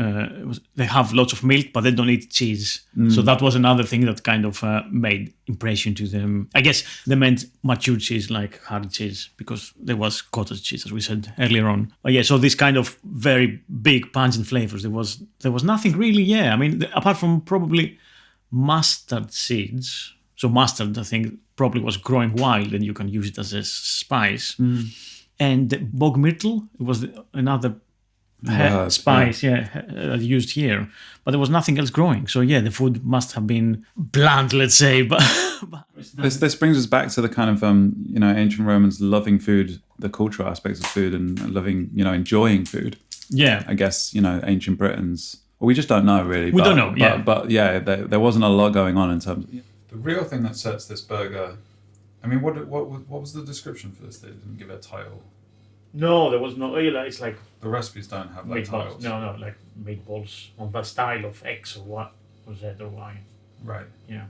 they have lots of milk, but they don't eat cheese. So that was another thing that kind of made impression to them. I guess they meant mature cheese, like hard cheese, because there was cottage cheese, as we said earlier on. But yeah, so this kind of very big pungent flavors, there was nothing really. Yeah, I mean, apart from probably mustard seeds. So mustard, I think, probably was growing wild, and you can use it as a spice. And bog myrtle was another spice, used here. But there was nothing else growing. So yeah, the food must have been bland, let's say. But This brings us back to the kind of ancient Romans loving food, the cultural aspects of food, and loving enjoying food. Yeah, I guess ancient Britons. Well, we just don't know really. We don't know. Yeah, but yeah, there wasn't a lot going on in terms of the real thing that sets this burger. I mean, what was the description for this? They didn't give it a title. No, there was no. It's like the recipes don't have like titles. No, like meatballs on that style of X or what was that or Y. Right. Yeah.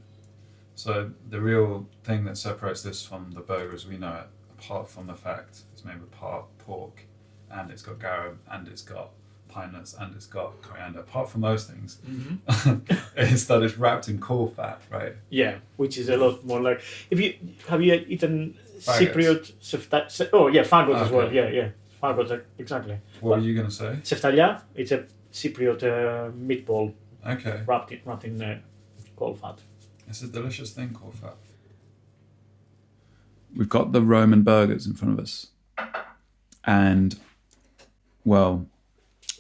So the real thing that separates this from the burger as we know it, apart from the fact it's made with pork, and it's got garum, and it's got pine nuts, and it's got coriander. Apart from those things, is that it's wrapped in caul fat, right? Yeah, which is a lot more like have you eaten Faggots. Cypriot? Oh yeah, faggots as well. Yeah, faggots exactly. What were you going to say? Seftalia, it's a Cypriot meatball. Okay. Wrapped in caul fat. It's a delicious thing, caul fat. We've got the Roman burgers in front of us, and well,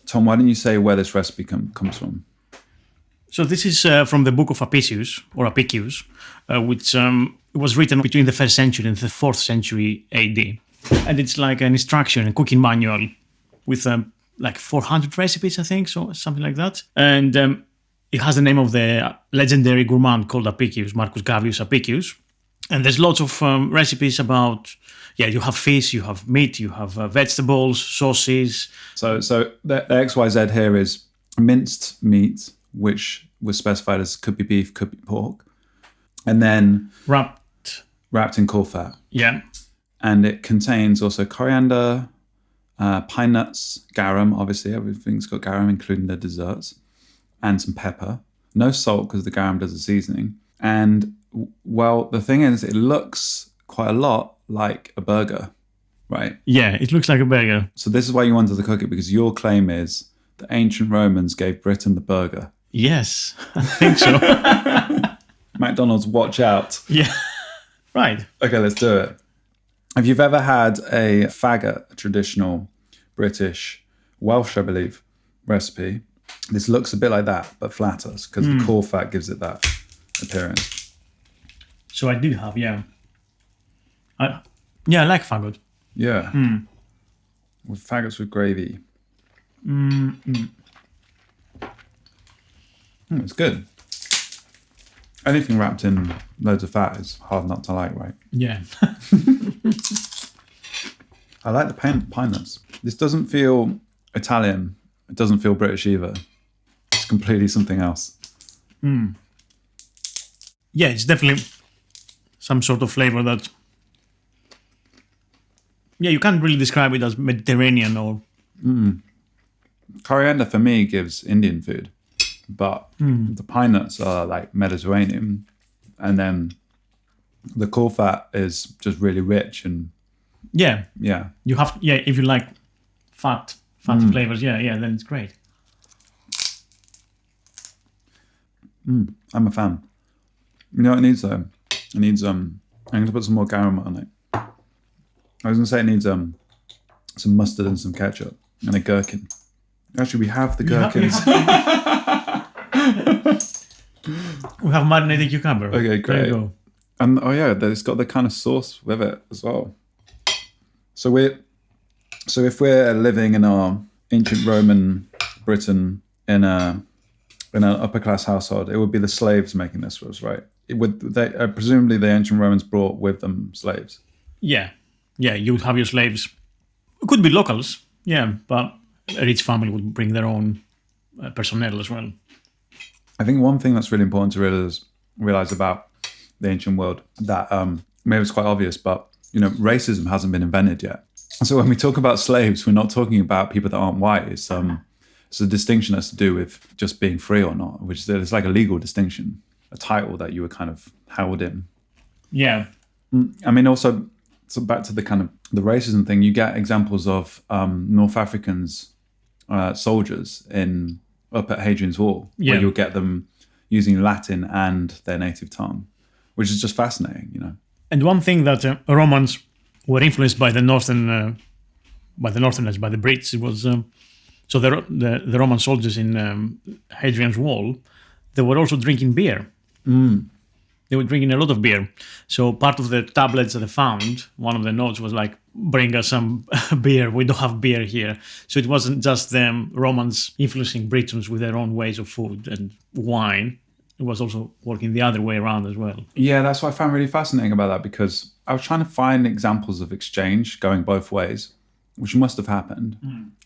Tom, why don't you say where this recipe comes from? So this is from the book of Apicius, which was written between the 1st century and the 4th century AD. And it's like an instruction, a cooking manual with like 400 recipes, I think, so something like that. And it has the name of the legendary gourmand called Apicius, Marcus Gavius Apicius. And there's lots of recipes about, you have fish, you have meat, you have vegetables, sauces. So the XYZ here is minced meat, which was specified as could be beef, could be pork, and then wrapped in caul fat. Yeah. And it contains also coriander, pine nuts, garum, obviously everything's got garum, including the desserts, and some pepper. No salt because the garum does the seasoning. And well, the thing is, it looks quite a lot like a burger, right? Yeah, it looks like a burger. So this is why you wanted to cook it, because your claim is the ancient Romans gave Britain the burger. Yes, I think so. McDonald's, watch out. Yeah, right. Okay, let's do it. If you've ever had a faggot, a traditional British, Welsh, I believe, recipe, this looks a bit like that, but flatter, because the caul fat gives it that appearance. So I did have, I like faggot. Yeah. With faggots with gravy. It's good. Anything wrapped in loads of fat is hard not to like, right? Yeah. I like the pine nuts. This doesn't feel Italian. It doesn't feel British either. It's completely something else. Yeah, it's definitely some sort of flavor that... Yeah, you can't really describe it as Mediterranean or... Coriander for me gives Indian food, but the pine nuts are like Mediterranean, and then the caul fat is just really rich and yeah. You have if you like fat flavors, then it's great. I'm a fan. You know what it needs though? It needs I'm going to put some more garum on it. I was going to say it needs some mustard and some ketchup and a gherkin. Actually, we have the gherkins. We have marinated cucumber. Okay, great. There you go. And it's got the kind of sauce with it as well. So if we're living in our ancient Roman Britain in an upper class household, it would be the slaves making this for us, right? Presumably the ancient Romans brought with them slaves. Yeah, you would have your slaves. It could be locals, but a rich family would bring their own personnel as well. I think one thing that's really important to realize about the ancient world that maybe it's quite obvious, but racism hasn't been invented yet. So when we talk about slaves, we're not talking about people that aren't white. It's a distinction that's to do with just being free or not, which is like a legal distinction, a title that you were kind of held in. Yeah. I mean, also, so back to the kind of the racism thing, you get examples of North Africans, soldiers up at Hadrian's Wall, where you'll get them using Latin and their native tongue, which is just fascinating, And one thing that Romans were influenced by the Northerners, by the Brits, it was So the Roman soldiers in Hadrian's Wall, they were also drinking beer. They were drinking a lot of beer. So part of the tablets that they found, one of the notes was like, bring us some beer. We don't have beer here. So it wasn't just them Romans influencing Britons with their own ways of food and wine. It was also working the other way around as well. Yeah, that's what I found really fascinating about that, because I was trying to find examples of exchange going both ways, which must have happened.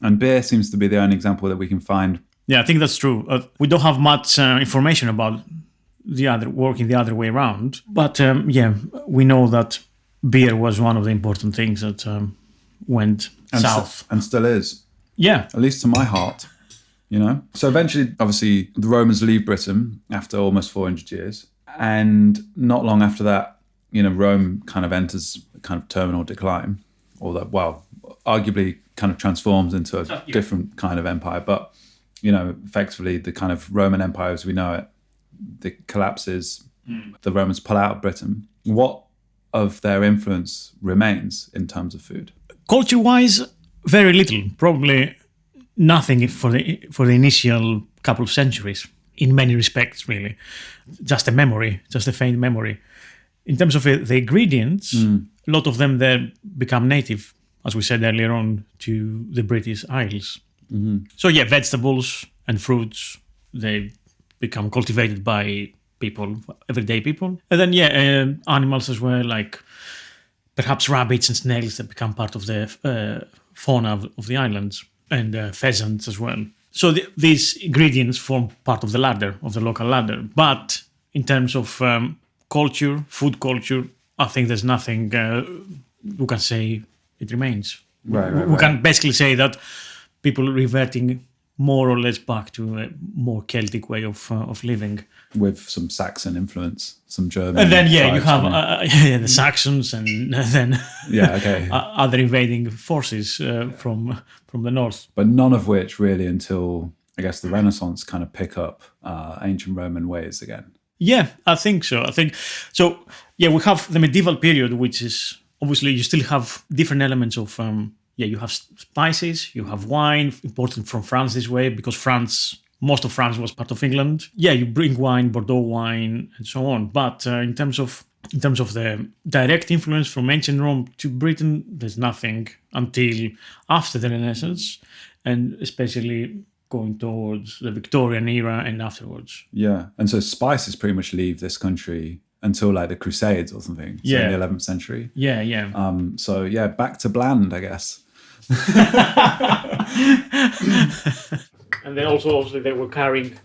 And beer seems to be the only example that we can find. Yeah, I think that's true. We don't have much information about working the other way around. But we know that beer was one of the important things that went south. And still is. Yeah. At least to my heart, So eventually, obviously, the Romans leave Britain after almost 400 years. And not long after that, Rome kind of enters a kind of terminal decline. Arguably kind of transforms into a different kind of empire. But, effectively, the kind of Roman Empire as we know it, it collapses. The Romans pull out of Britain. What of their influence remains in terms of food? Culture-wise, very little. Probably nothing for the initial couple of centuries, in many respects, really. Just a memory, just a faint memory. In terms of the ingredients, a lot of them there become native, as we said earlier on, to the British Isles. So vegetables and fruits, they become cultivated by people, everyday people. And then, animals as well, like perhaps rabbits and snails that become part of the fauna of the islands, and pheasants as well. So these ingredients form part of the ladder, of the local ladder. But in terms of culture, food culture, I think there's nothing we can say it remains. We can basically say that people reverting more or less back to a more Celtic way of living. With some Saxon influence, some German. And then, you have the Saxons, and then other invading forces from the north. But none of which really until, I guess, the Renaissance kind of pick up ancient Roman ways again. Yeah, I think so. We have the medieval period, which is obviously you still have different elements of... you have spices, you have wine, imported from France this way, because most of France was part of England. Yeah, you bring wine, Bordeaux wine, and so on. But in terms of the direct influence from ancient Rome to Britain, there's nothing until after the Renaissance, and especially going towards the Victorian era and afterwards. Yeah, and so spices pretty much leave this country until like the Crusades or something. So in the 11th century. Yeah. Back to bland, I guess. And then also, obviously, they were carrying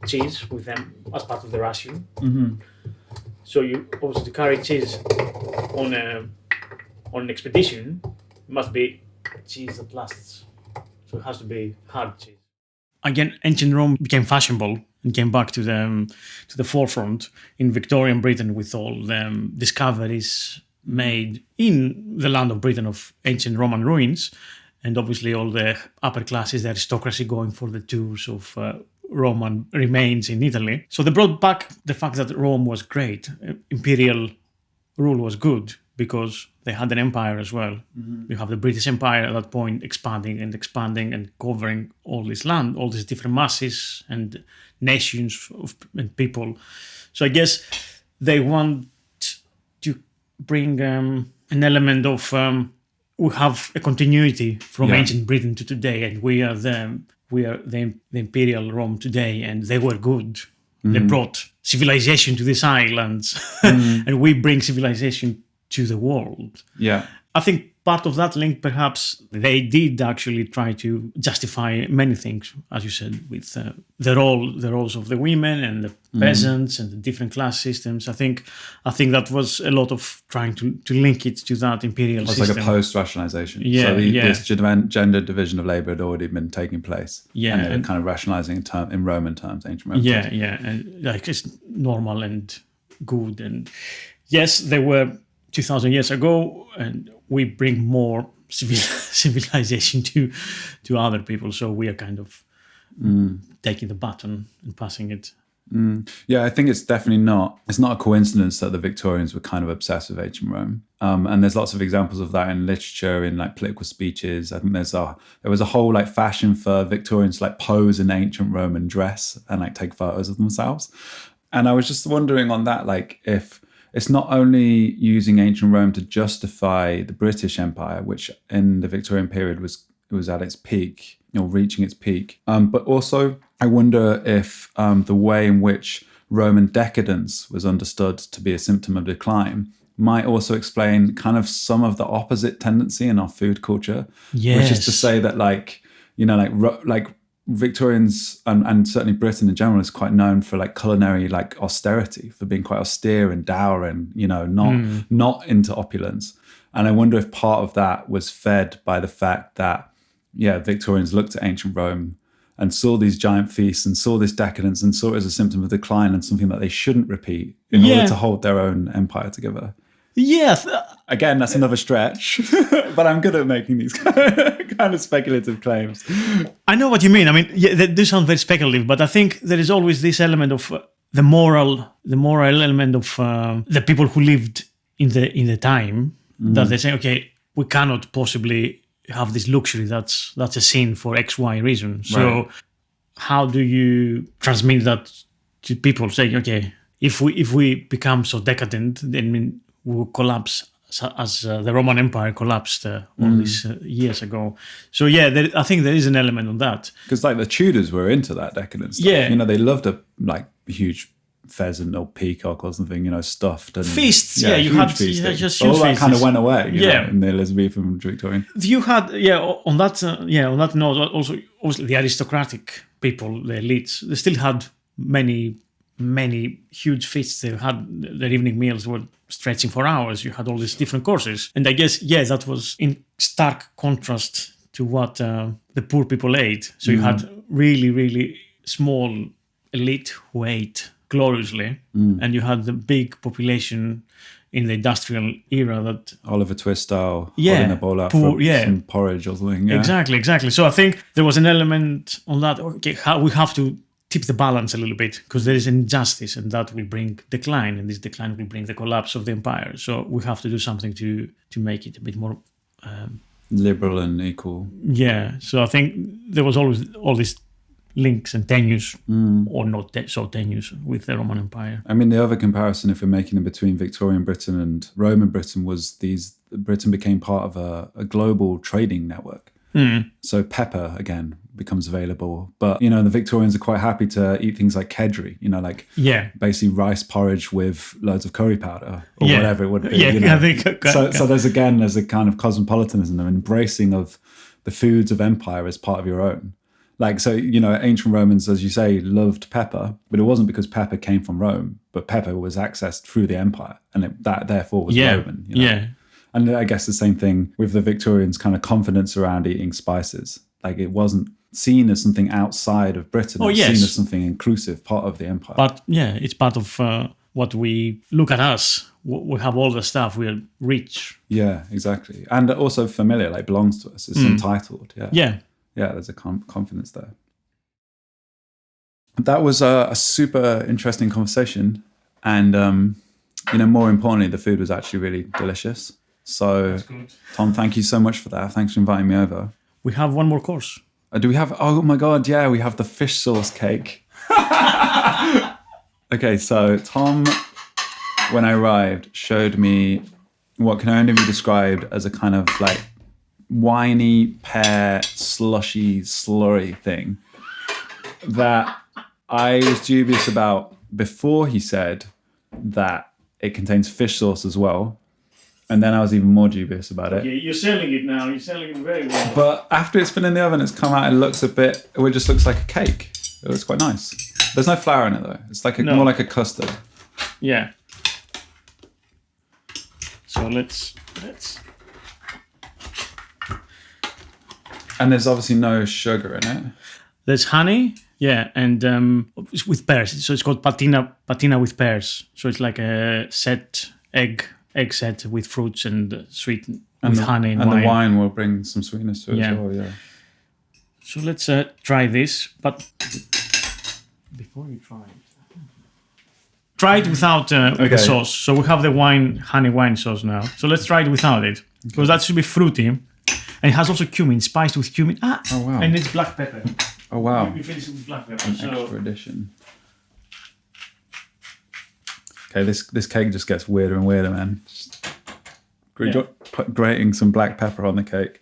cheese with them as part of the ration. So you obviously, to carry cheese on an expedition, it must be cheese that lasts. So it has to be hard cheese. Again, ancient Rome became fashionable and came back to the forefront in Victorian Britain with all the discoveries made in the land of Britain of ancient Roman ruins, and obviously all the upper classes, the aristocracy, going for the tours of Roman remains in Italy. So they brought back the fact that Rome was great. Imperial rule was good because they had an empire as well. You have the British Empire at that point expanding and covering all this land, all these different masses and nations and people. So I guess they want to bring an element of we have a continuity from ancient Britain to today, and we are the imperial Rome today, and they were good. They brought civilization to these islands, and we bring civilization to the world. Yeah. I think part of that link, perhaps, they did actually try to justify many things, as you said, with the roles of the women and the peasants and the different class systems. I think that was a lot of trying to link it to that imperial system. It's like a post-rationalization. Yeah, so this gender division of labor had already been taking place. Yeah. And they were kind of rationalizing in Roman terms, ancient Roman terms. Yeah. And like it's normal and good. And yes, they were 2,000 years ago, and we bring more civilization to other people. So we are kind of taking the baton and passing it Yeah, I think it's definitely not. It's not a coincidence that the Victorians were kind of obsessed with ancient Rome. And there's lots of examples of that in literature, in like political speeches. I think there was a whole like fashion for Victorians to like pose in ancient Roman dress and like take photos of themselves. And I was just wondering on that, like if it's not only using ancient Rome to justify the British Empire, which in the Victorian period was at its peak, reaching its peak. But also, I wonder if the way in which Roman decadence was understood to be a symptom of decline might also explain kind of some of the opposite tendency in our food culture, which is to say that like Victorians and certainly Britain in general is quite known for like culinary like austerity, for being quite austere and dour and not into opulence. And I wonder if part of that was fed by the fact that Victorians looked at ancient Rome and saw these giant feasts and saw this decadence and saw it as a symptom of decline and something that they shouldn't repeat in order to hold their own empire together. Yes. Again, that's another stretch, but I'm good at making these kind of speculative claims. I know what you mean. I mean, they do sound very speculative, but I think there is always this element of the moral element of the people who lived in the time that they say, okay, we cannot possibly have this luxury. That's a sin for X, Y reason. So how do you transmit that to people? Saying, okay, if we become so decadent, then we will collapse as the Roman Empire collapsed all these years ago. So I think there is an element of that. Because like the Tudors were into that decadence stuff. Yeah. They loved a like huge pheasant or peacock or something, stuffed. And, feasts, you had just all huge that feasts. kind of went away in the Elizabethan and Victorian. You had, on that note, also obviously the aristocratic people, the elites, they still had many huge feasts. They had their evening meals were stretching for hours. You had all these different courses. And I guess, that was in stark contrast to what the poor people ate. So you had really, really small elite who ate gloriously. And you had the big population in the industrial era that... Oliver Twist style, holding a bowl out for some porridge or something. Yeah. Exactly. So I think there was an element on that. Okay, we have to tip the balance a little bit because there is injustice and that will bring decline, and this decline will bring the collapse of the empire. So we have to do something to make it a bit more liberal and equal. Yeah. So I think there was always all these links and tenuous or not so tenuous with the Roman Empire. I mean, the other comparison, if we're making it between Victorian Britain and Roman Britain, was Britain became part of a global trading network. So pepper, again, becomes available. But, the Victorians are quite happy to eat things like kedgeree, basically rice porridge with loads of curry powder or whatever it would be. I think. So there's a kind of cosmopolitanism, an embracing of the foods of empire as part of your own. Like, so, ancient Romans, as you say, loved pepper, but it wasn't because pepper came from Rome, but pepper was accessed through the empire, and that therefore was Roman. And I guess the same thing with the Victorians' kind of confidence around eating spices. Like, it wasn't seen as something outside of Britain. It was seen as something inclusive, part of the empire. But it's part of what we look at us. We have all the stuff. We're rich. Yeah, exactly. And also familiar, like belongs to us. It's entitled. Yeah, there's a confidence there. That was a super interesting conversation. And, more importantly, the food was actually really delicious. So, Tom, thank you so much for that. Thanks for inviting me over. We have one more course. Do we have... Oh, my God, yeah, we have the fish sauce cake. Okay, so Tom, when I arrived, showed me what can only be described as a kind of like winey, pear, slushy, slurry thing that I was dubious about before he said that it contains fish sauce as well. And then I was even more dubious about it. Yeah, you're selling it now. You're selling it very well. But after it's been in the oven, it's come out and it just looks like a cake. It looks quite nice. There's no flour in it though. It's like more like a custard. Yeah. So let's. And there's obviously no sugar in it. There's honey, and it's with pears. So it's called patina with pears. So it's like a set egg set with fruits and sweet with honey and wine. And the wine will bring some sweetness to it as well, yeah. So let's try this. But before you try it, try it without the Okay. sauce. So we have the honey wine sauce now. So let's try it without it. Because that should be fruity. And it has also cumin, spiced with cumin. Oh, wow. And it's black pepper. Oh, wow. We finish it with black pepper. An extra edition. Okay, this cake just gets weirder and weirder, man. Grating some black pepper on the cake.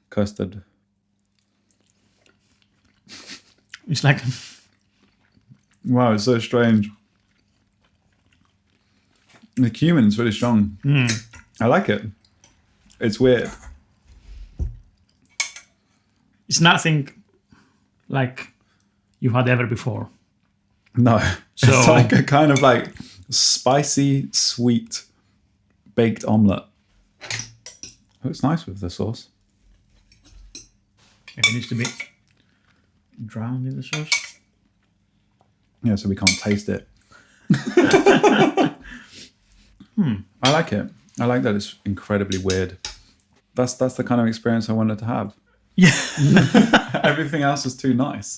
Custard. It's like... Wow, it's so strange. The cumin's really strong. I like it. It's weird. It's nothing like you had ever before. No. So- It's like a kind of like spicy, sweet, baked omelette. Oh, it's nice with the sauce. It needs to be drowned in the sauce. Yeah, so we can't taste it. I like it. I like that it's incredibly weird. That's the kind of experience I wanted to have. Yeah. Everything else is too nice.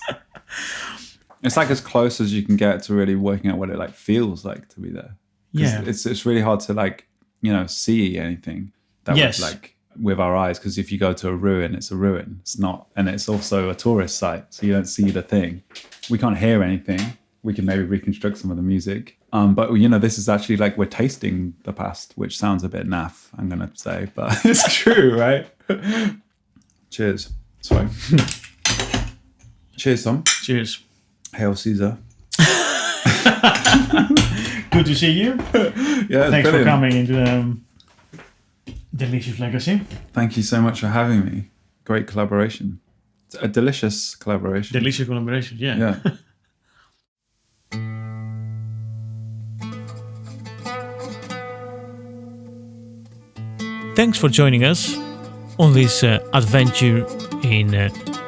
It's like as close as you can get to really working out what it like feels like to be there. 'Cause Yeah. it's really hard to like, see anything that Yes. would like with our eyes, because if you go to a ruin, it's a ruin. It's not, and it's also a tourist site, so you don't see the thing. We can't hear anything. We can maybe reconstruct some of the music. But this is actually like we're tasting the past, which sounds a bit naff, I'm gonna say, but it's true, right? Cheers. Sorry. Cheers, Tom. Cheers. Hail Caesar. Good to see you. Yeah, Thanks for brilliant. coming into Delicious Legacy. Thank you so much for having me. Great collaboration. It's a delicious collaboration. Delicious collaboration, yeah. Yeah. Thanks for joining us on this adventure in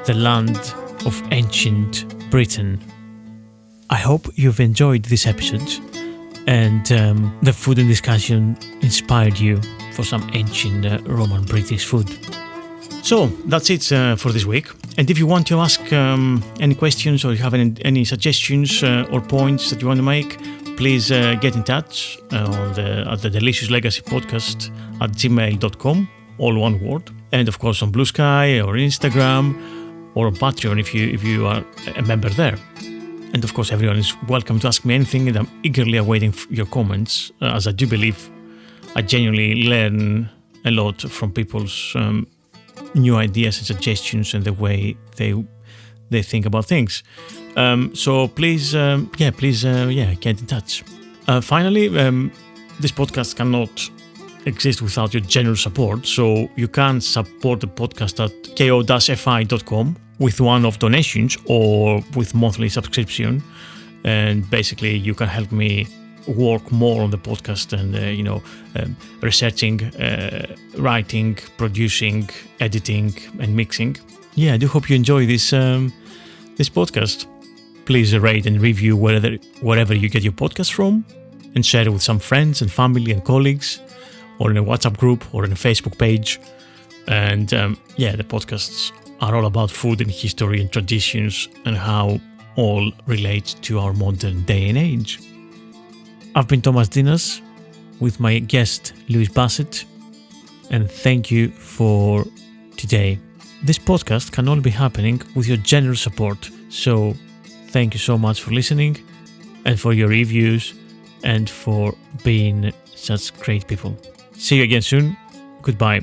the land of ancient Britain. I hope you've enjoyed this episode and the food and discussion inspired you for some ancient Roman British food. So that's it for this week. And if you want to ask any questions or you have any suggestions or points that you want to make, please get in touch at the Delicious Legacy Podcast at gmail.com, all one word. And of course on Blue Sky or Instagram or on Patreon if you are a member there. And of course everyone is welcome to ask me anything, and I'm eagerly awaiting your comments, as I do believe I genuinely learn a lot from people's new ideas and suggestions and the way they think about things. So please, get in touch. Finally, this podcast cannot exist without your generous support, so you can support the podcast at ko-fi.com with one-off donations or with monthly subscription, and basically you can help me work more on the podcast and researching, writing, producing, editing and mixing. I do hope you enjoy this podcast. Please rate and review wherever you get your podcast from, and share it with some friends and family and colleagues, or in a WhatsApp group or in a Facebook page. And the podcasts are all about food and history and traditions and how all relate to our modern day and age. I've been Thomas Dinas with my guest Louis Bassett, and thank you for today. This podcast can only be happening with your generous support, so thank you so much for listening and for your reviews and for being such great people. See you again soon. Goodbye.